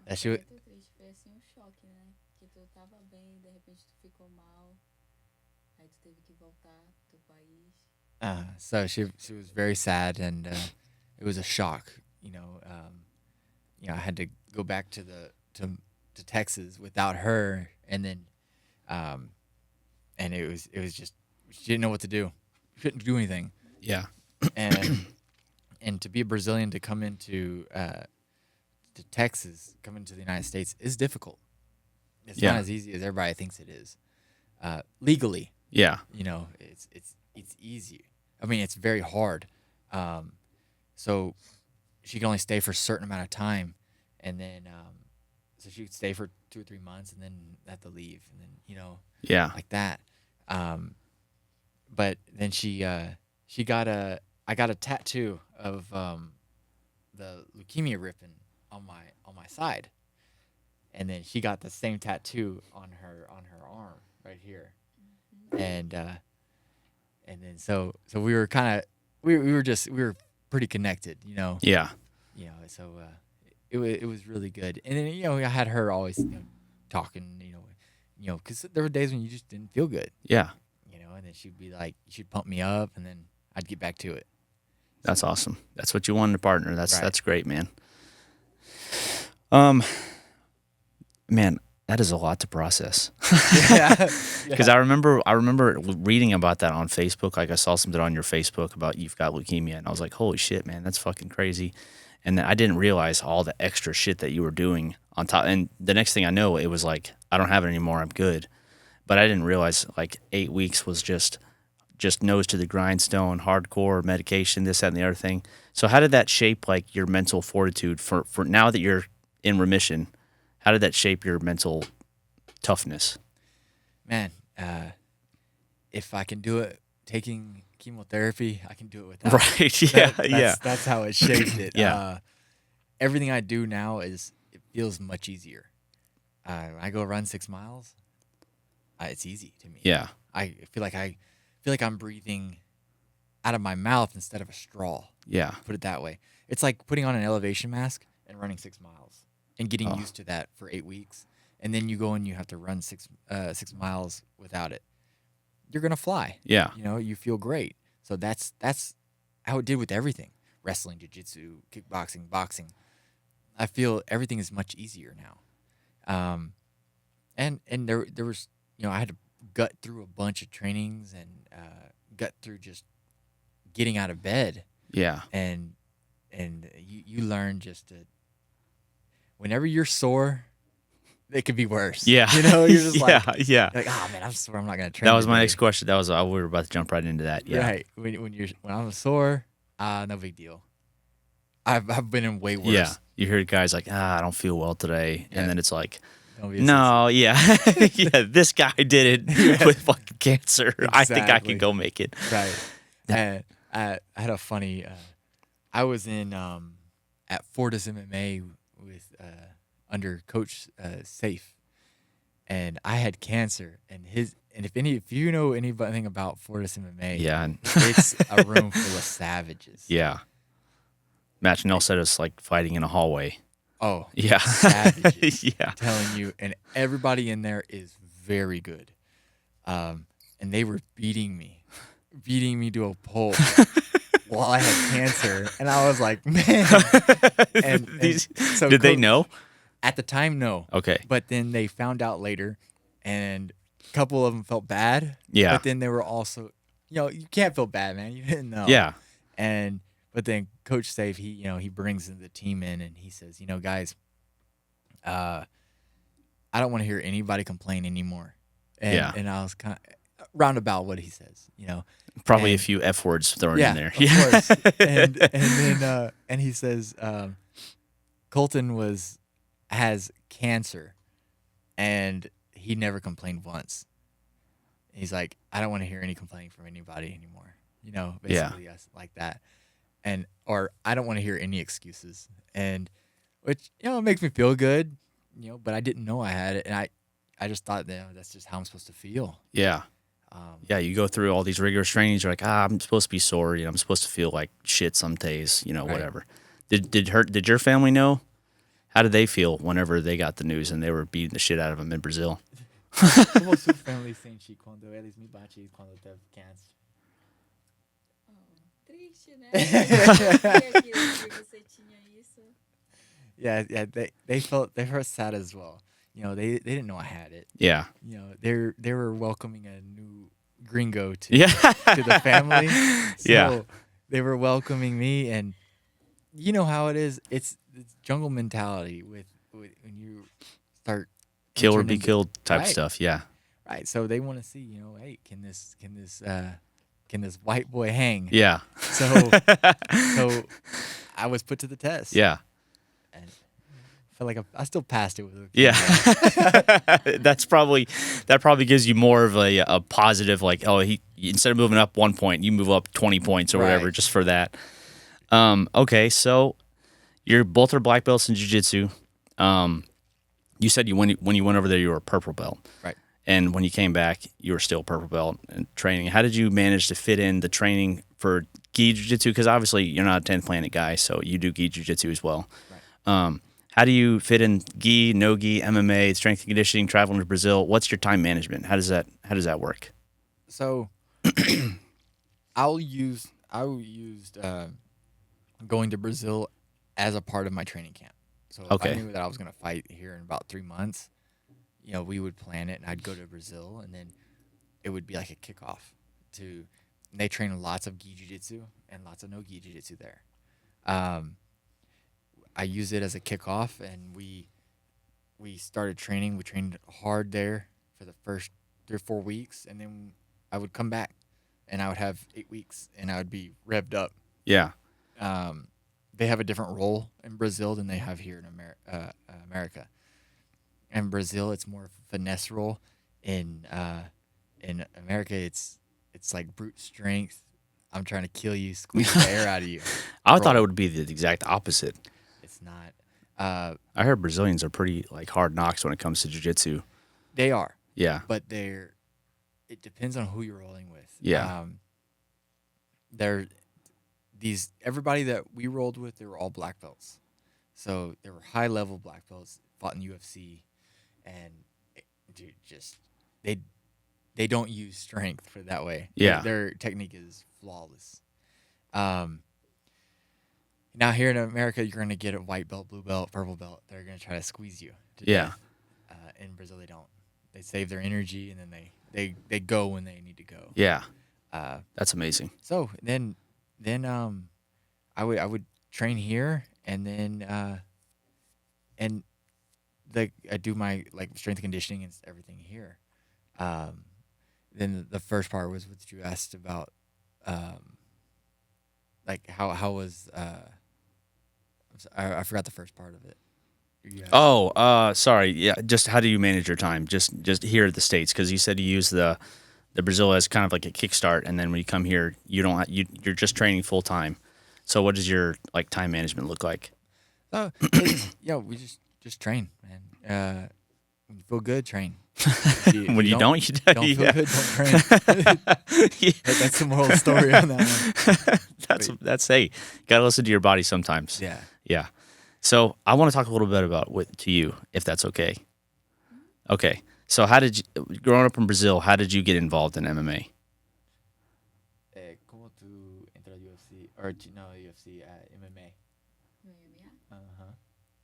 Speaker 3: That she
Speaker 5: Muito triste. Foi assim um choque, né? Que tu tava bem, de repente tu ficou mal. Aí tu teve que voltar pro país.
Speaker 3: So she was very sad, and it was a shock. I had to go back to Texas without her, and then, and it was just she didn't know what to do. She couldn't do anything,
Speaker 2: Yeah.
Speaker 3: and to be a Brazilian to come into to Texas, come into the United States is difficult. It's
Speaker 2: Yeah.
Speaker 3: not as easy as everybody thinks it is. Legally,
Speaker 2: Yeah.
Speaker 3: it's easy. I mean, it's very hard. So she can only stay for a certain amount of time, and then so she could stay for 2 or 3 months, and then have to leave, and then
Speaker 2: Yeah.
Speaker 3: like that. But then I got a tattoo of the leukemia ribbon on my side, and then she got the same tattoo on her arm right here, and then so we were kind of we were pretty connected,
Speaker 2: Yeah.
Speaker 3: So it was really good, and then I had her always talking, because there were days when you just didn't feel good,
Speaker 2: Yeah.
Speaker 3: and then she'd pump me up, and then I'd get back to it.
Speaker 2: That's awesome. That's what you want in a partner. That's
Speaker 3: Right.
Speaker 2: that's great, man. Man, that is a lot to process.
Speaker 3: Yeah.
Speaker 2: Because I remember reading about that on Facebook. Like I saw something on your Facebook about you've got leukemia, and I was like, holy shit, man, that's fucking crazy. And then I didn't realize all the extra shit that you were doing on top. And the next thing I know, it was like, I don't have it anymore. I'm good. But I didn't realize like 8 weeks was just nose to the grindstone, hardcore medication, this, that, and the other thing. So how did that shape like your mental fortitude for now that you're in remission? How did that shape your mental toughness?
Speaker 3: Man, if I can do it taking chemotherapy, I can do it without.
Speaker 2: Right. Yeah. Yeah.
Speaker 3: That's how it shaped it.
Speaker 2: Yeah.
Speaker 3: Everything I do now it feels much easier. I go run 6 miles. It's easy to me.
Speaker 2: Yeah.
Speaker 3: I feel like I'm breathing out of my mouth instead of a straw.
Speaker 2: Yeah.
Speaker 3: Put it that way. It's like putting on an elevation mask and running 6 miles and getting used to that for 8 weeks. And then you go and you have to run 6 miles without it. You're gonna fly.
Speaker 2: Yeah.
Speaker 3: You feel great. So that's how it did with everything: wrestling, jiu-jitsu, kickboxing, boxing. I feel everything is much easier now. And there was I had to gut through a bunch of trainings and gut through just getting out of bed.
Speaker 2: Yeah.
Speaker 3: And you learn just to, whenever you're sore, it could be worse.
Speaker 2: Yeah.
Speaker 3: You're just
Speaker 2: yeah.
Speaker 3: like,
Speaker 2: Yeah.
Speaker 3: you're like, oh man, I'm sore. I'm not gonna train.
Speaker 2: That was my
Speaker 3: today."
Speaker 2: next question. That was we were about to jump right into that. Yeah.
Speaker 3: Right. When I'm sore, no big deal. I've been in way worse.
Speaker 2: Yeah. You hear guys like, I don't feel well today,
Speaker 3: Yeah.
Speaker 2: and then it's like,
Speaker 3: Don't be a
Speaker 2: no, yeah, yeah, this guy did it with fucking cancer. I think I
Speaker 3: Exactly.
Speaker 2: can go make it.
Speaker 3: sissy. Right. And I had a funny. I was in at Fortis MMA with under Coach Safe, and I had cancer. And if you know anything about Fortis MMA,
Speaker 2: Yeah.
Speaker 3: it's a room full of savages.
Speaker 2: Yeah. Matt Chanel said it's like fighting in a hallway.
Speaker 3: Oh,
Speaker 2: Yeah.
Speaker 3: savages.
Speaker 2: Yeah.
Speaker 3: I'm telling you, and everybody in there is very good. And they were beating me to a pulp while I had cancer, and I was like, man. And so
Speaker 2: Did they
Speaker 3: Coach-
Speaker 2: know?
Speaker 3: At the time, no.
Speaker 2: Okay.
Speaker 3: But then they found out later, and a couple of them felt bad.
Speaker 2: Yeah.
Speaker 3: But then they were also, you can't feel bad, man. You didn't know.
Speaker 2: Yeah.
Speaker 3: But then Coach Safe, he brings the team in and he says, guys, I don't want to hear anybody complain anymore. And I was kind of roundabout what he says,
Speaker 2: Probably a
Speaker 3: And-
Speaker 2: few F words thrown
Speaker 3: yeah,
Speaker 2: in there.
Speaker 3: of course. And then and he says, Colton has cancer, and he never complained once. He's like, I don't want to hear any complaining from anybody anymore. Basically us like that, or I don't want to hear any excuses, and which it makes me feel good, But I didn't know I had it, and I just thought that's just how I'm supposed to feel.
Speaker 2: Yeah. Yeah, you go through all these rigorous trainings. You're like, I'm supposed to be sore. I'm supposed to feel like shit some days. Whatever. Did your family know? How did they feel whenever they got the news and they were beating the shit out of them in Brazil?
Speaker 3: Como sua family sente quando eles me batem quando teve câncer?
Speaker 5: Triste, né? Que você tinha isso.
Speaker 3: Yeah, they felt sad as well. They didn't know I had it.
Speaker 2: Yeah.
Speaker 3: They were welcoming a new gringo to
Speaker 2: Yeah.
Speaker 3: to the family. So
Speaker 2: Yeah.
Speaker 3: they were welcoming me, and you know how it is. It's jungle mentality with when you start
Speaker 2: Kill or
Speaker 3: entering
Speaker 2: be
Speaker 3: into-
Speaker 2: killed type
Speaker 3: Right.
Speaker 2: stuff. Yeah.
Speaker 3: Right. So they want to see, hey, can this white boy hang?
Speaker 2: Yeah.
Speaker 3: So I was put to the test.
Speaker 2: Yeah.
Speaker 3: And I feel like I still passed it with a
Speaker 2: Yeah. That probably gives you more of a positive, like, he instead of moving up 1 point, you move up 20 points or whatever,
Speaker 3: Right.
Speaker 2: just for that. Okay. So you're both are black belts in jiu-jitsu. You said when you went over there, you were a purple belt.
Speaker 3: Right.
Speaker 2: And when you came back, you were still purple belt and training. How did you manage to fit in the training for gi jiu-jitsu? Because obviously you're not a 10th planet guy, so you do gi jiu-jitsu as well.
Speaker 3: Right.
Speaker 2: How do you fit in gi, no gi, MMA, strength and conditioning, traveling to Brazil? What's your time management? How does that work?
Speaker 3: So I used going to Brazil as a part of my training camp. So if
Speaker 2: Okay.
Speaker 3: I knew that I was going to fight here in about 3 months, we would plan it, and I'd go to Brazil, and then it would be like a kickoff to. And they train lots of gi jiu-jitsu and lots of no gi jiu-jitsu there. I use it as a kickoff, and we started training. We trained hard there for the first 3 or 4 weeks, and then I would come back, and I would have 8 weeks, and I would be revved up.
Speaker 2: Yeah.
Speaker 3: They have a different role in Brazil than they have here in America. In Brazil, it's more finesse role. In America, it's like brute strength. I'm trying to kill you, squeeze the air out of you.
Speaker 2: I thought
Speaker 3: Roll.
Speaker 2: it would be the exact opposite.
Speaker 3: It's not.
Speaker 2: I heard Brazilians are pretty hard knocks when it comes to jiu-jitsu.
Speaker 3: They are,
Speaker 2: Yeah.
Speaker 3: but it depends on who you're rolling with.
Speaker 2: Yeah.
Speaker 3: Everybody that we rolled with, they were all black belts. So they were high level black belts, fought in UFC, and they don't use strength for that way.
Speaker 2: Yeah.
Speaker 3: Their technique is flawless. Now here in America, you're gonna get a white belt, blue belt, purple belt. They're gonna try to squeeze you to
Speaker 2: Yeah.
Speaker 3: death. In Brazil, they don't. They save their energy, and then they go when they need to go.
Speaker 2: Yeah.
Speaker 3: Uh,
Speaker 2: That's amazing.
Speaker 3: So then I would train here, and then I do my strength and conditioning and everything here. Then the first part was what you asked about, how was I forgot the first part of it. You asked-
Speaker 2: Oh, sorry. Yeah, just how do you manage your time? Just here at the States, because you said you use the Brazil as kind of like a kickstart, and then when you come here, you're just training full time. So what does your time management look like?
Speaker 3: We just train, man. When you feel good, train.
Speaker 2: When you don't, you
Speaker 3: don't feel
Speaker 2: yeah.
Speaker 3: good, don't train. That's the moral story on that one.
Speaker 2: That's hey, gotta listen to your body sometimes.
Speaker 3: Yeah.
Speaker 2: Yeah. So I want to talk a little bit about to you, if that's okay. Okay. So growing up in Brazil, how did you get involved in MMA?
Speaker 3: Como tu entra UFC, or no UFC, MMA?
Speaker 5: No MMA,
Speaker 3: Uh-huh.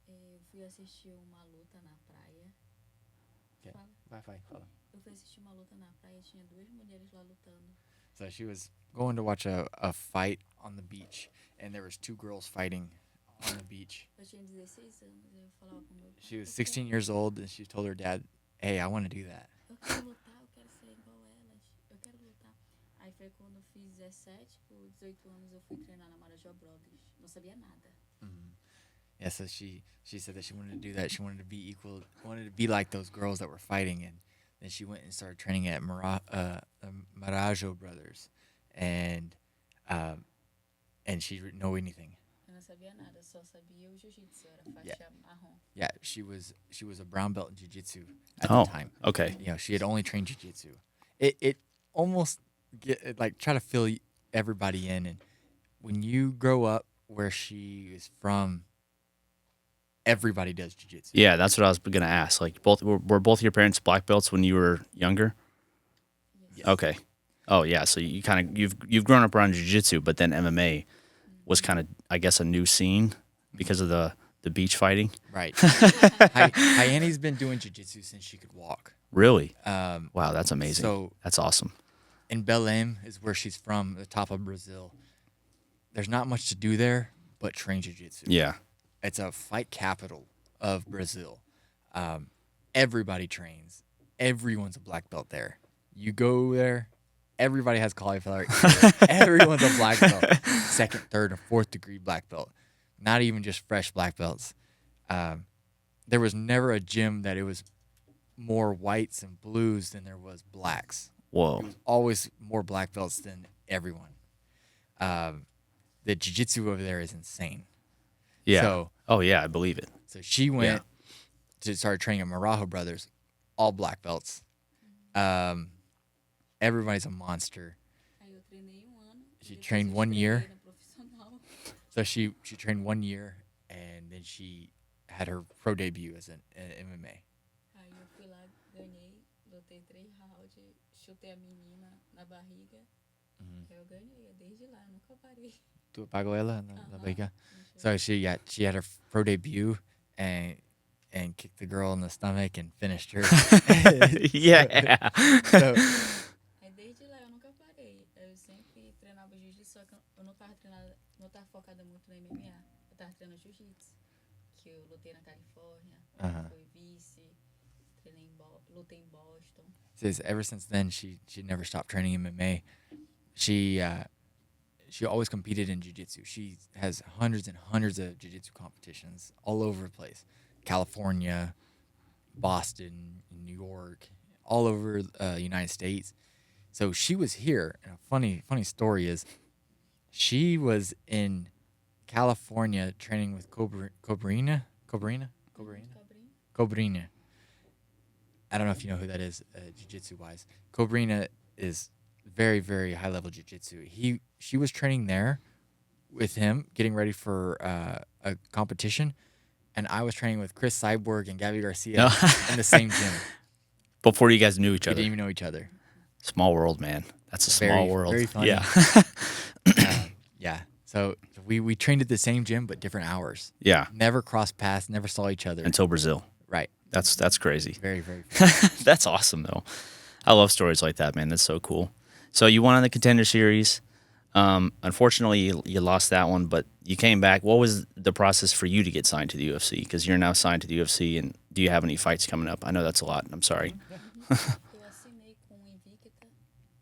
Speaker 5: eu fui assistir uma luta na praia.
Speaker 3: Okay.
Speaker 5: Fala.
Speaker 3: Vai, fala.
Speaker 5: Eu fui assistir uma luta na praia, tinha 2 mulheres lá lutando.
Speaker 3: So she was going to watch a fight on the beach, and there was 2 girls fighting on the beach.
Speaker 5: Eu tinha 16 anos, eu falava com meu pai.
Speaker 3: She was 16 years old, and she told her dad, "Hey, I want to do that."
Speaker 5: Eu quero lutar, eu quero ser igual elas. Eu quero lutar. Aí foi quando eu fiz 17, por 18 anos eu fui treinar na Marajó Brothers. Não sabia nada.
Speaker 3: Yeah, so she said that she wanted to do that. She wanted to be equal, wanted to be like those girls that were fighting, and then she went and started training at Marajo Brothers, and she didn't know anything.
Speaker 5: Eu não sabia nada, só sabia o jiu-jitsu, era faixa
Speaker 3: Yeah.
Speaker 5: marrom.
Speaker 3: Yeah, she was a brown belt in jiu-jitsu at
Speaker 2: Oh,
Speaker 3: the time.
Speaker 2: okay.
Speaker 3: You know, she had only trained jiu-jitsu. It almost like try to fill everybody in, and when you grow up where she is from, everybody does jiu-jitsu.
Speaker 2: Yeah, that's what I was gonna ask. Like, were both your parents black belts when you were younger?
Speaker 3: Yes.
Speaker 2: Okay. Oh yeah, so you kind of you've grown up around jiu-jitsu, but then MMA was kind of, I guess, a new scene because of the beach fighting.
Speaker 3: Right. Rayanne's been doing jiu-jitsu since she could walk.
Speaker 2: Really? Wow, that's amazing.
Speaker 3: So
Speaker 2: that's awesome.
Speaker 3: in Belém is where she's from, the top of Brazil. There's not much to do there but train jiu-jitsu.
Speaker 2: Yeah.
Speaker 3: It's a fight capital of Brazil. Everybody trains. Everyone's a black belt there. You go there, everybody has cauliflower ear. Everyone's a black belt. 2nd, 3rd, or 4th degree black belt. Not even just fresh black belts. There was never a gym that it was more whites and blues than there was blacks.
Speaker 2: Whoa.
Speaker 3: It was always more black belts than everyone. The jiu-jitsu over there is insane.
Speaker 2: Yeah.
Speaker 3: So,
Speaker 2: oh yeah, I believe it.
Speaker 3: so she went to start training at Marajo Brothers, all black belts. Everybody's a monster.
Speaker 5: Aí eu treinei ano.
Speaker 3: She
Speaker 5: depois
Speaker 3: trained
Speaker 5: eu
Speaker 3: 1 year.
Speaker 5: estreiei na profissional.
Speaker 3: So she trained 1 year, and then she had her pro debut as an MMA.
Speaker 5: Aí eu fui lá, ganhei, lutei 3 rounds, chutei a menina na barriga. Eu ganhei, desde lá, eu nunca parei.
Speaker 3: Tu pagou ela na barriga? So she had her pro debut and kicked the girl in the stomach and finished her.
Speaker 2: Yeah.
Speaker 3: So,
Speaker 5: Aí desde lá eu nunca parei. Eu sempre treinava jiu-jitsu, só que eu não tava focada muito no MMA. Eu tava treinando jiu-jitsu, que eu lutei na Califórnia, fui vice, lutei em Boston.
Speaker 3: says ever since then she never stopped training MMA. She always competed in jiu-jitsu. She has hundreds and hundreds of jiu-jitsu competitions all over the place. California, Boston, New York, all over the United States. So she was here. And a funny story is she was in California training with Cobrinha. I don't know if you know who that is, jiu-jitsu wise. Cobrinha is very, very high level jiu-jitsu. She was training there with him, getting ready for a competition, and I was training with Chris Cyborg and Gabby Garcia in the same gym.
Speaker 2: Before you guys knew each
Speaker 3: We
Speaker 2: other.
Speaker 3: didn't even know each other.
Speaker 2: Small world, man. That's a small world.
Speaker 3: Very funny.
Speaker 2: Yeah.
Speaker 3: Yeah. So we trained at the same gym but different hours.
Speaker 2: Yeah.
Speaker 3: Never crossed paths. Never saw each other.
Speaker 2: Until Brazil.
Speaker 3: Right.
Speaker 2: That's crazy.
Speaker 3: Very, very funny.
Speaker 2: That's awesome though. I love stories like that, man. That's so cool. So you won on the Contender Series. Unfortunately, you lost that one, but you came back. What was the process for you to get signed to the UFC? Because you're now signed to the UFC, and do you have any fights coming up? I know that's a lot. I'm sorry.
Speaker 5: Eu assinei com o Invicta,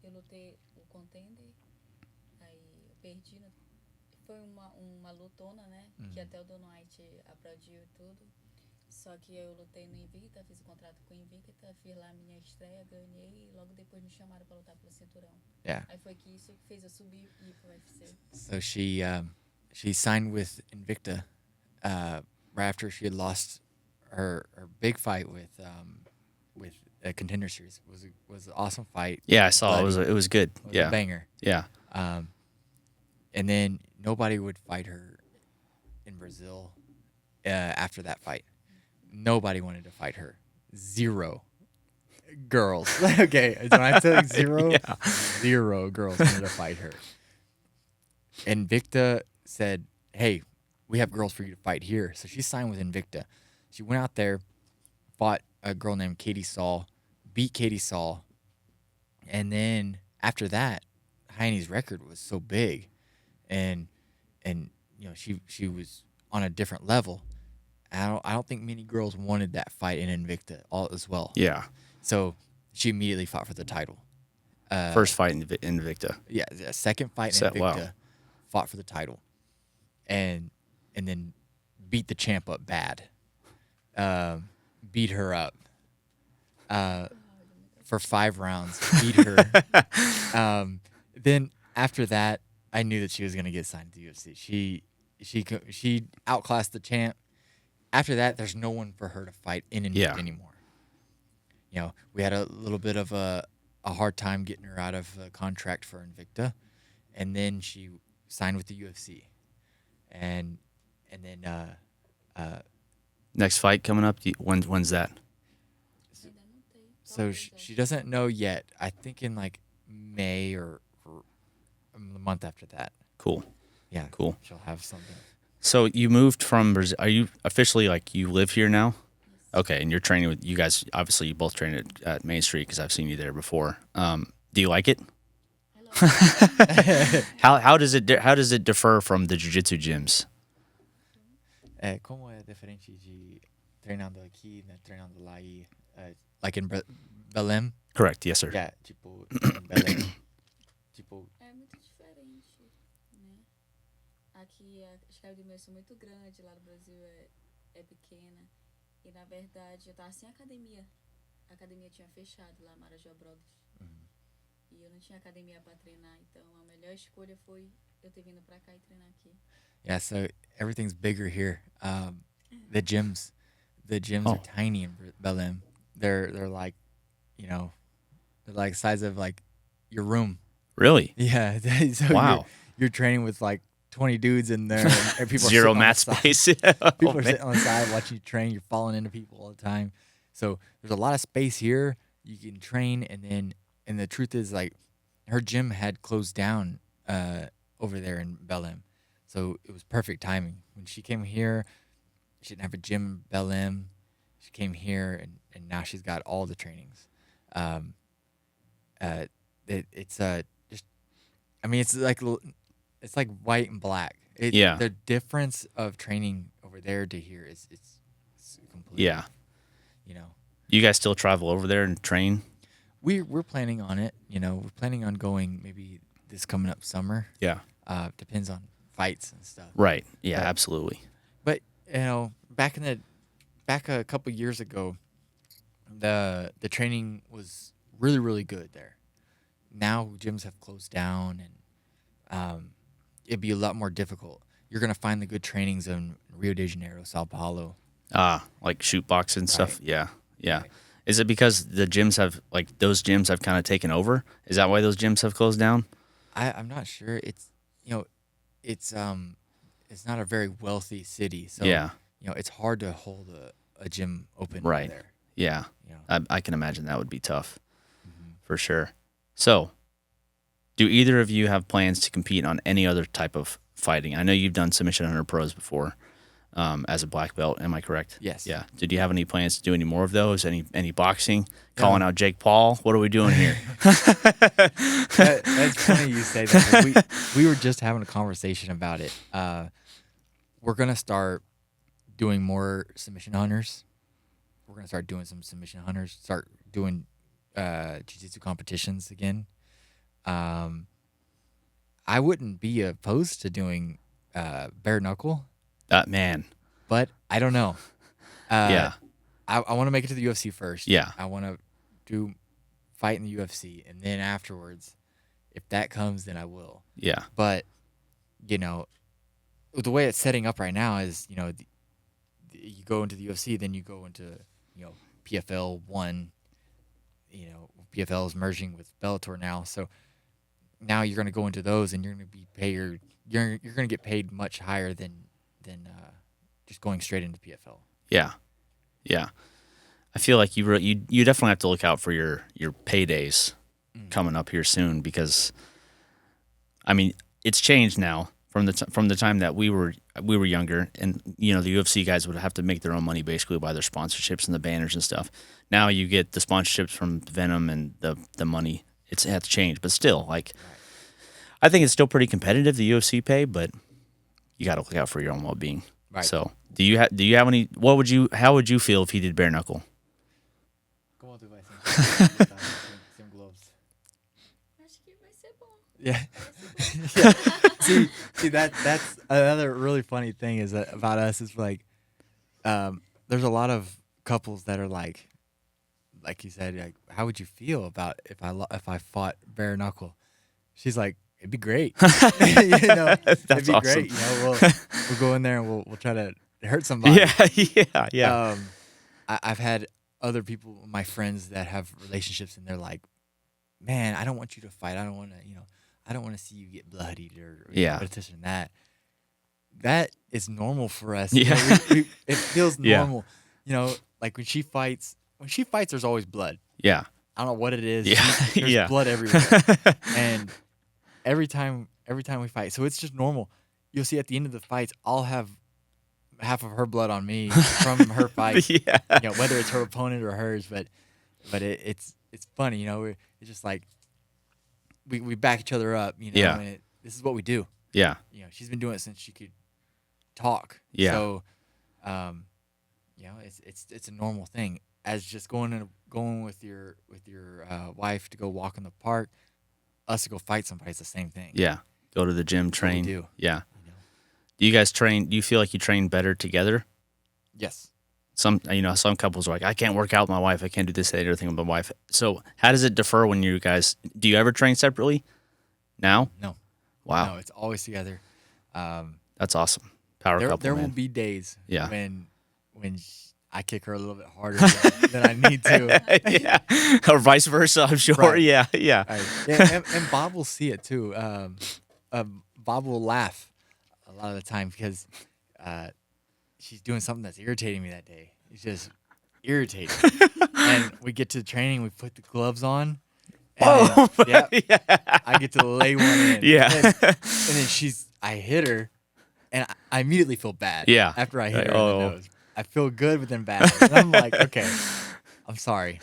Speaker 5: eu lutei o Contender, aí eu perdi. Foi uma lutona, né? Que até o Don White aplaudiu e tudo. Só que eu lutei no Invicta, fiz o contrato com o Invicta, fiz lá a minha estreia, ganhei e logo depois me chamaram para lutar pelo cinturão.
Speaker 3: Yeah.
Speaker 5: Aí foi que isso que fez eu subir e ir pro UFC.
Speaker 3: So she signed with Invicta right after she had lost her big fight with a Contender Series. It was an awesome fight.
Speaker 2: Yeah, I saw it was good.
Speaker 3: It was
Speaker 2: Yeah.
Speaker 3: a banger.
Speaker 2: Yeah.
Speaker 3: And then nobody would fight her in Brazil after that fight. Nobody wanted to fight her. 0 girls. Okay, when I tell you 0, 0 girls wanted to fight her. Invicta said, "Hey, we have girls for you to fight here." So she signed with Invicta. She went out there, fought a girl named Katie Saul, beat Katie Saul, and then after that, Heine's record was so big, and you know she was on a different level. I don't think many girls wanted that fight in Invicta all as well.
Speaker 2: Yeah.
Speaker 3: So she immediately fought for the title.
Speaker 2: First fight in Invicta.
Speaker 3: Yeah, a second fight in Invicta,
Speaker 2: Wow.
Speaker 3: fought for the title, and then beat the champ up bad. Beat her up for 5 rounds. Beat her. Then after that, I knew that she was gonna get signed to the UFC. She outclassed the champ. After that, there's no one for her to fight in Invicta anymore. You know, we had a little bit of a hard time getting her out of a contract for Invicta, and then she signed with the UFC, and then
Speaker 2: Next fight coming up. When's that?
Speaker 3: so she doesn't know yet. I think in like May or the month after that.
Speaker 2: Cool.
Speaker 3: Yeah,
Speaker 2: Cool.
Speaker 3: She'll have something.
Speaker 2: So you moved from Brazil. Are you officially like you live here now? Okay, and you're training with you guys. Obviously, you both train at Main Street because I've seen you there before. Do you like it? How does it differ from the jiu-jitsu gyms?
Speaker 3: Como é diferente de treinando aqui, né, treinando lá e like in Belém?
Speaker 2: Correct. Yes, sir.
Speaker 3: Yeah, tipo em Belém. Tipo
Speaker 5: É muito diferente, né? Aqui as academias são muito grandes, lá no Brasil é pequena. E na verdade eu tava sem academia. A academia tinha fechado lá, Marajó Brothers. E eu não tinha academia para treinar, então a melhor escolha foi eu ter vindo para cá e treinar aqui.
Speaker 3: yeah, so everything's bigger here. The gyms are tiny in Belém. They're like, you know, they're like size of like your room.
Speaker 2: Really?
Speaker 3: Yeah. So
Speaker 2: Wow.
Speaker 3: You're training with like 20 dudes in there, and people
Speaker 2: Zero
Speaker 3: are
Speaker 2: mat
Speaker 3: sitting on the side.
Speaker 2: space.
Speaker 3: People are sitting on the side watching you train. You're falling into people all the time. So there's a lot of space here. You can train, and the truth is, like, her gym had closed down over there in Belém. So it was perfect timing. When she came here, she didn't have a gym in Belém. She came here, and now she's got all the trainings. It's just, I mean, it's like white and black.
Speaker 2: Yeah.
Speaker 3: The difference of training over there to here is it's completely.
Speaker 2: Yeah.
Speaker 3: You know.
Speaker 2: You guys still travel over there and train?
Speaker 3: We're planning on it. You know, we're planning on going maybe this coming up summer.
Speaker 2: Yeah.
Speaker 3: Depends on fights and stuff.
Speaker 2: Right. Yeah.
Speaker 3: But-
Speaker 2: Absolutely.
Speaker 3: But you know, back a couple years ago, the training was really, really good there. Now gyms have closed down, and it'd be a lot more difficult. You're gonna find the good trainings in Rio de Janeiro, Sao Paulo.
Speaker 2: Like shoot box and stuff.
Speaker 3: Right.
Speaker 2: Yeah. Yeah.
Speaker 3: Right.
Speaker 2: Is it because the gyms have like those gyms have kind of taken over? Is that why those gyms have closed down?
Speaker 3: I'm not sure. It's it's not a very wealthy city, so
Speaker 2: Yeah.
Speaker 3: you know it's hard to hold a gym open
Speaker 2: Right.
Speaker 3: there.
Speaker 2: Yeah.
Speaker 3: You know.
Speaker 2: I can imagine that would be tough for sure. So, do either of you have plans to compete on any other type of fighting? I know you've done Submission Hunter Pros before as a black belt. Am I correct?
Speaker 3: Yes.
Speaker 2: Yeah. Did you have any plans to do any more of those? Any boxing? Calling out Jake Paul? What are we doing here?
Speaker 3: That's funny you say that. We were just having a conversation about it. We're gonna start doing more submission hunters. We're gonna start doing some submission hunters. Start doing jiu-jitsu competitions again. I wouldn't be opposed to doing bare knuckle,
Speaker 2: Man.
Speaker 3: but I don't know.
Speaker 2: Yeah.
Speaker 3: I want to make it to the UFC first.
Speaker 2: Yeah.
Speaker 3: I want to fight in the UFC, and then afterwards, if that comes, then I will.
Speaker 2: Yeah.
Speaker 3: But, you know, the way it's setting up right now is, you know, you go into the UFC, then you go into, you know, PFL 1. You know, PFL is merging with Bellator now, so now you're going to go into those, and you're going to be paid. You're going to get paid much higher than just going straight into PFL.
Speaker 2: Yeah. Yeah. I feel like you definitely have to look out for your paydays coming up here soon, because I mean, it's changed now from the time that we were younger, and you know, the UFC guys would have to make their own money basically by their sponsorships and the banners and stuff. Now you get the sponsorships from Venom and the money. It's had to change, but still, like I think it's still pretty competitive, the UFC pay, but you got to look out for your own well-being.
Speaker 3: Right.
Speaker 2: So, do you have any? How would you feel if he did bare knuckle?
Speaker 3: Como tu vai sentir? Sem gloves.
Speaker 5: Acho que vai ser bom.
Speaker 3: Yeah.
Speaker 5: Vai ser bom.
Speaker 3: See that's another really funny thing is that about us is like, there's a lot of couples that are like you said, like, how would you feel about if I fought bare knuckle? She's like, it'd be great. You know,
Speaker 2: That's
Speaker 3: it'd be
Speaker 2: awesome.
Speaker 3: great. You know, we'll go in there and we'll try to hurt somebody.
Speaker 2: Yeah.
Speaker 3: I've had other people, my friends, that have relationships, and they're like, man, I don't want you to fight. I don't want to, I don't want to see you get bloodied or this and that. That is normal for us.
Speaker 2: Yeah.
Speaker 3: It feels
Speaker 2: Yeah.
Speaker 3: normal. You know, like when she fights, there's always blood.
Speaker 2: Yeah.
Speaker 3: I don't know what it is.
Speaker 2: Yeah.
Speaker 3: There's
Speaker 2: Yeah.
Speaker 3: blood everywhere. And every time we fight, so it's just normal. You'll see at the end of the fights, I'll have half of her blood on me from her fight.
Speaker 2: Yeah.
Speaker 3: You know, whether it's her opponent or hers, but it's funny. You know, it's just like we back each other up. You know,
Speaker 2: Yeah.
Speaker 3: and this is what we do.
Speaker 2: Yeah.
Speaker 3: You know, she's been doing it since she could talk.
Speaker 2: Yeah.
Speaker 3: So, you know, it's a normal thing. As just going with your wife to go walk in the park, us to go fight somebody, it's the same thing.
Speaker 2: Yeah. Go to the gym,
Speaker 3: what we
Speaker 2: train.
Speaker 3: do.
Speaker 2: Yeah.
Speaker 3: You know?
Speaker 2: Do you guys train? Do you feel like you train better together?
Speaker 3: Yes.
Speaker 2: Some couples are like, I can't work out with my wife. I can't do this, that, or everything with my wife. So how does it differ when you guys, do you ever train separately now?
Speaker 3: No.
Speaker 2: Wow.
Speaker 3: No, it's always together.
Speaker 2: That's awesome. Power couple,
Speaker 3: There
Speaker 2: man.
Speaker 3: will be days
Speaker 2: Yeah.
Speaker 3: when I kick her a little bit harder than I need to.
Speaker 2: Yeah. Or vice versa, I'm sure.
Speaker 3: Right.
Speaker 2: Yeah.
Speaker 3: Right. Yeah, and Bob will see it too. Bob will laugh a lot of the time because she's doing something that's irritating me that day. It's just irritating. And we get to the training, we put the gloves on. And then, I get to lay one in.
Speaker 2: Yeah.
Speaker 3: And then I hit her, and I immediately feel bad.
Speaker 2: Yeah.
Speaker 3: After I hit her
Speaker 2: Like,
Speaker 3: in the nose. I feel good, but then bad. And I'm like, okay, I'm sorry.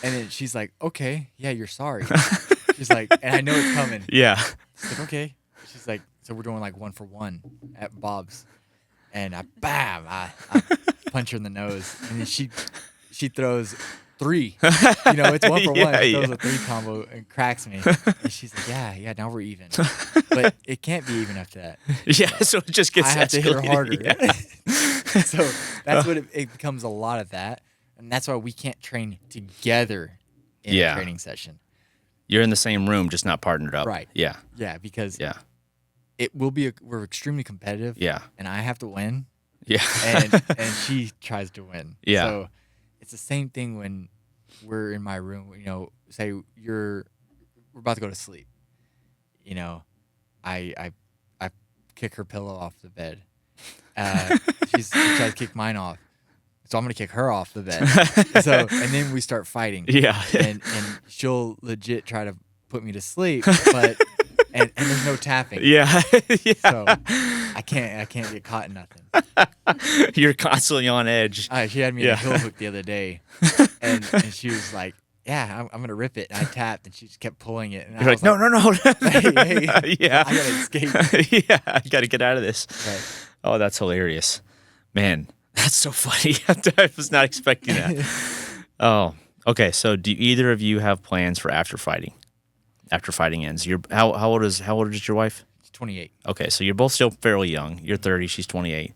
Speaker 3: And then she's like, okay, yeah, you're sorry. She's like, and I know it's coming.
Speaker 2: Yeah.
Speaker 3: She's like, okay. She's like, so we're doing like 1-for-1 at Bob's. And I punch her in the nose. And then she throws 3. You know, it's 1-for-1.
Speaker 2: Yeah,
Speaker 3: She throws
Speaker 2: yeah.
Speaker 3: a 3 combo and cracks me. And she's like, yeah, now we're even. But it can't be even after that.
Speaker 2: Yeah. So it just gets
Speaker 3: I have to hit her
Speaker 2: escalated.
Speaker 3: harder.
Speaker 2: Yeah.
Speaker 3: So that's what it becomes a lot of that. And that's why we can't train together in
Speaker 2: Yeah.
Speaker 3: a training session.
Speaker 2: You're in the same room, just not partnered up.
Speaker 3: Right.
Speaker 2: Yeah.
Speaker 3: Yeah, because
Speaker 2: Yeah.
Speaker 3: it will be we're extremely competitive.
Speaker 2: Yeah.
Speaker 3: And I have to win.
Speaker 2: Yeah.
Speaker 3: And she tries to win.
Speaker 2: Yeah.
Speaker 3: So it's the same thing when we're in my room, you know, say we're about to go to sleep. You know, I kick her pillow off the bed. She tries to kick mine off. So I'm gonna kick her off the bed. So and then we start fighting.
Speaker 2: Yeah.
Speaker 3: And she'll legit try to put me to sleep, but and there's no tapping.
Speaker 2: Yeah. Yeah.
Speaker 3: So I can't get caught in nothing.
Speaker 2: You're constantly on edge.
Speaker 3: She had me in
Speaker 2: Yeah.
Speaker 3: a hill hook the other day, and she was like, "Yeah, I'm gonna rip it." And I tapped, and she just kept pulling it. And
Speaker 2: You're like, no.
Speaker 3: Hey,
Speaker 2: Yeah.
Speaker 3: I gotta escape.
Speaker 2: Yeah. I got to get out of this.
Speaker 3: Right.
Speaker 2: Oh, that's hilarious. Man, that's so funny. I was not expecting that. Oh, okay. So do either of you have plans for after fighting? After fighting ends. How old is your wife?
Speaker 3: She's 28.
Speaker 2: Okay, so you're both still fairly young. You're 30, she's 28.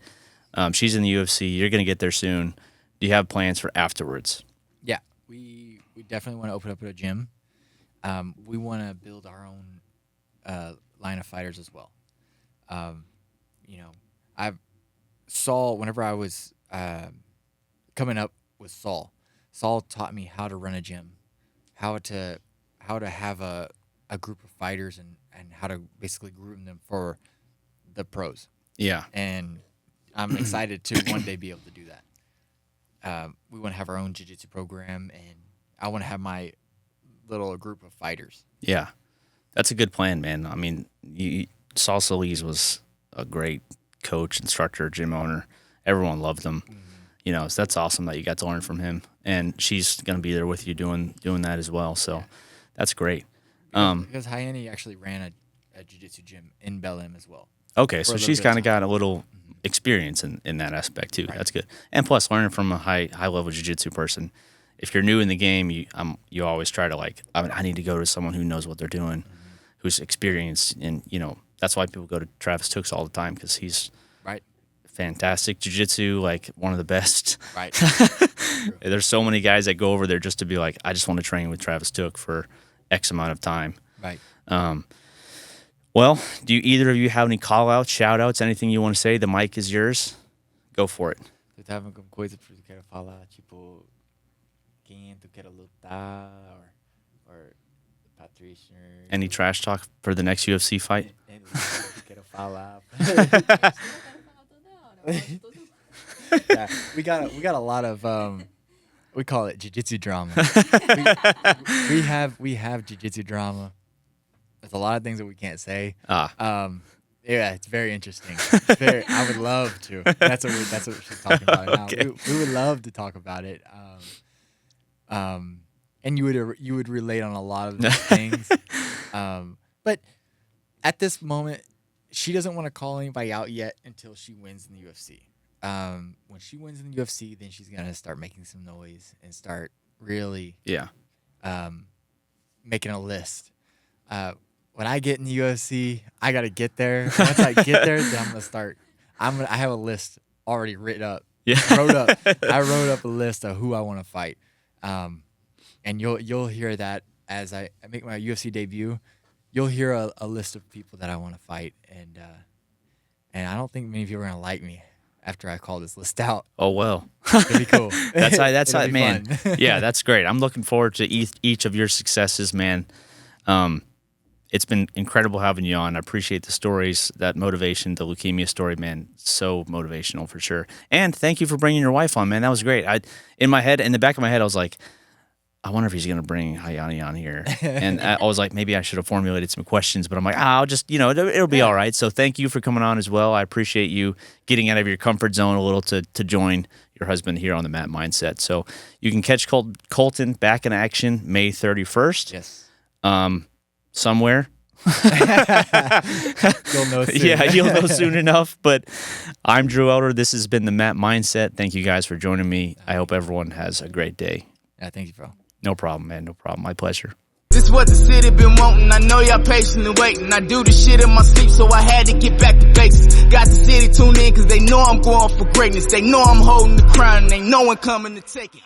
Speaker 2: She's in the UFC. You're going to get there soon. Do you have plans for afterwards?
Speaker 3: Yeah, we definitely want to open up a gym. We want to build our own line of fighters as well. You know, whenever I was coming up with Saul taught me how to run a gym, how to have a group of fighters and how to basically groom them for the pros.
Speaker 2: Yeah.
Speaker 3: And I'm excited to one day be able to do that. We want to have our own jiu-jitsu program, and I want to have my little group of fighters.
Speaker 2: Yeah. That's a good plan, man. I mean, Saul Solis was a great coach, instructor, gym owner. Everyone loved him. Mm-hmm. You know, so that's awesome that you got to learn from him. And she's going to be there with you doing that as well. So that's great.
Speaker 3: Because Rayanne actually ran a jiu-jitsu gym in Belém as well.
Speaker 2: Okay, so
Speaker 3: a
Speaker 2: she's
Speaker 3: little bit
Speaker 2: kind
Speaker 3: of
Speaker 2: of got a little experience in that aspect too.
Speaker 3: Right.
Speaker 2: That's good. And plus, learning from a high level jiu-jitsu person, if you're new in the game, you always try to I need to go to someone who knows what they're doing, who's experienced, and that's why people go to Travis Tooks all the time, because he's
Speaker 3: Right.
Speaker 2: fantastic jiu-jitsu, like one of the best.
Speaker 3: Right.
Speaker 2: There's so many guys that go over there just to be like, I just want to train with Travis Took for X amount of time.
Speaker 3: Right.
Speaker 2: Well, do either of you have any call-outs, shout-outs, anything you want to say? The mic is yours. Go for it.
Speaker 3: Tu teve alguma coisa que tu quer falar, tipo, quem tu quer lutar, or Patricia?
Speaker 2: Any trash talk for the next UFC fight?
Speaker 3: Anything tu quer falar? Yeah, we got a lot of we call it jiu-jitsu drama. we have jiu-jitsu drama. There's a lot of things that we can't say. Yeah, it's very interesting. I would love to. That's what we're talking about now.
Speaker 2: Okay.
Speaker 3: We would love to talk about it. And you would relate on a lot of these things. But at this moment, she doesn't want to call anybody out yet until she wins in the UFC. When she wins in the UFC, then she's gonna start making some noise and start really making a list. When I get in the UFC, I gotta get there. Once I get there, then I'm gonna start. I have a list already written up.
Speaker 2: Yeah.
Speaker 3: I wrote up a list of who I want to fight. And you'll hear that as I make my UFC debut. You'll hear a list of people that I want to fight, and I don't think many of you are gonna like me after I call this list out.
Speaker 2: Oh, well.
Speaker 3: It'll be cool.
Speaker 2: That's
Speaker 3: It'll be
Speaker 2: man.
Speaker 3: fun.
Speaker 2: Yeah, that's great. I'm looking forward to each of your successes, man. It's been incredible having you on. I appreciate the stories, that motivation, the leukemia story, man. So motivational for sure. And thank you for bringing your wife on, man. That was great. In the back of my head, I was like, I wonder if he's going to bring Rayanne on here. And I was like, maybe I should have formulated some questions, but I'm like, I'll just, it'll be all right. So thank you for coming on as well. I appreciate you getting out of your comfort zone a little to join your husband here on the Mat Mindset. So you can catch Kolton back in action May 31st.
Speaker 3: Yes.
Speaker 2: Somewhere.
Speaker 3: You'll know soon.
Speaker 2: Yeah, you'll know soon enough. But I'm Drew Elder. This has been the Mat Mindset. Thank you guys for joining me. I hope everyone has a great day.
Speaker 3: Yeah, thank you, bro.
Speaker 2: No problem, man. No problem. My pleasure.
Speaker 6: This what the city been wanting. I know y'all patiently waiting. I do this shit in my sleep, so I had to get back to basics. Got the city tuned in, cause they know I'm going for greatness. They know I'm holding the crown, and ain't no one coming to take it.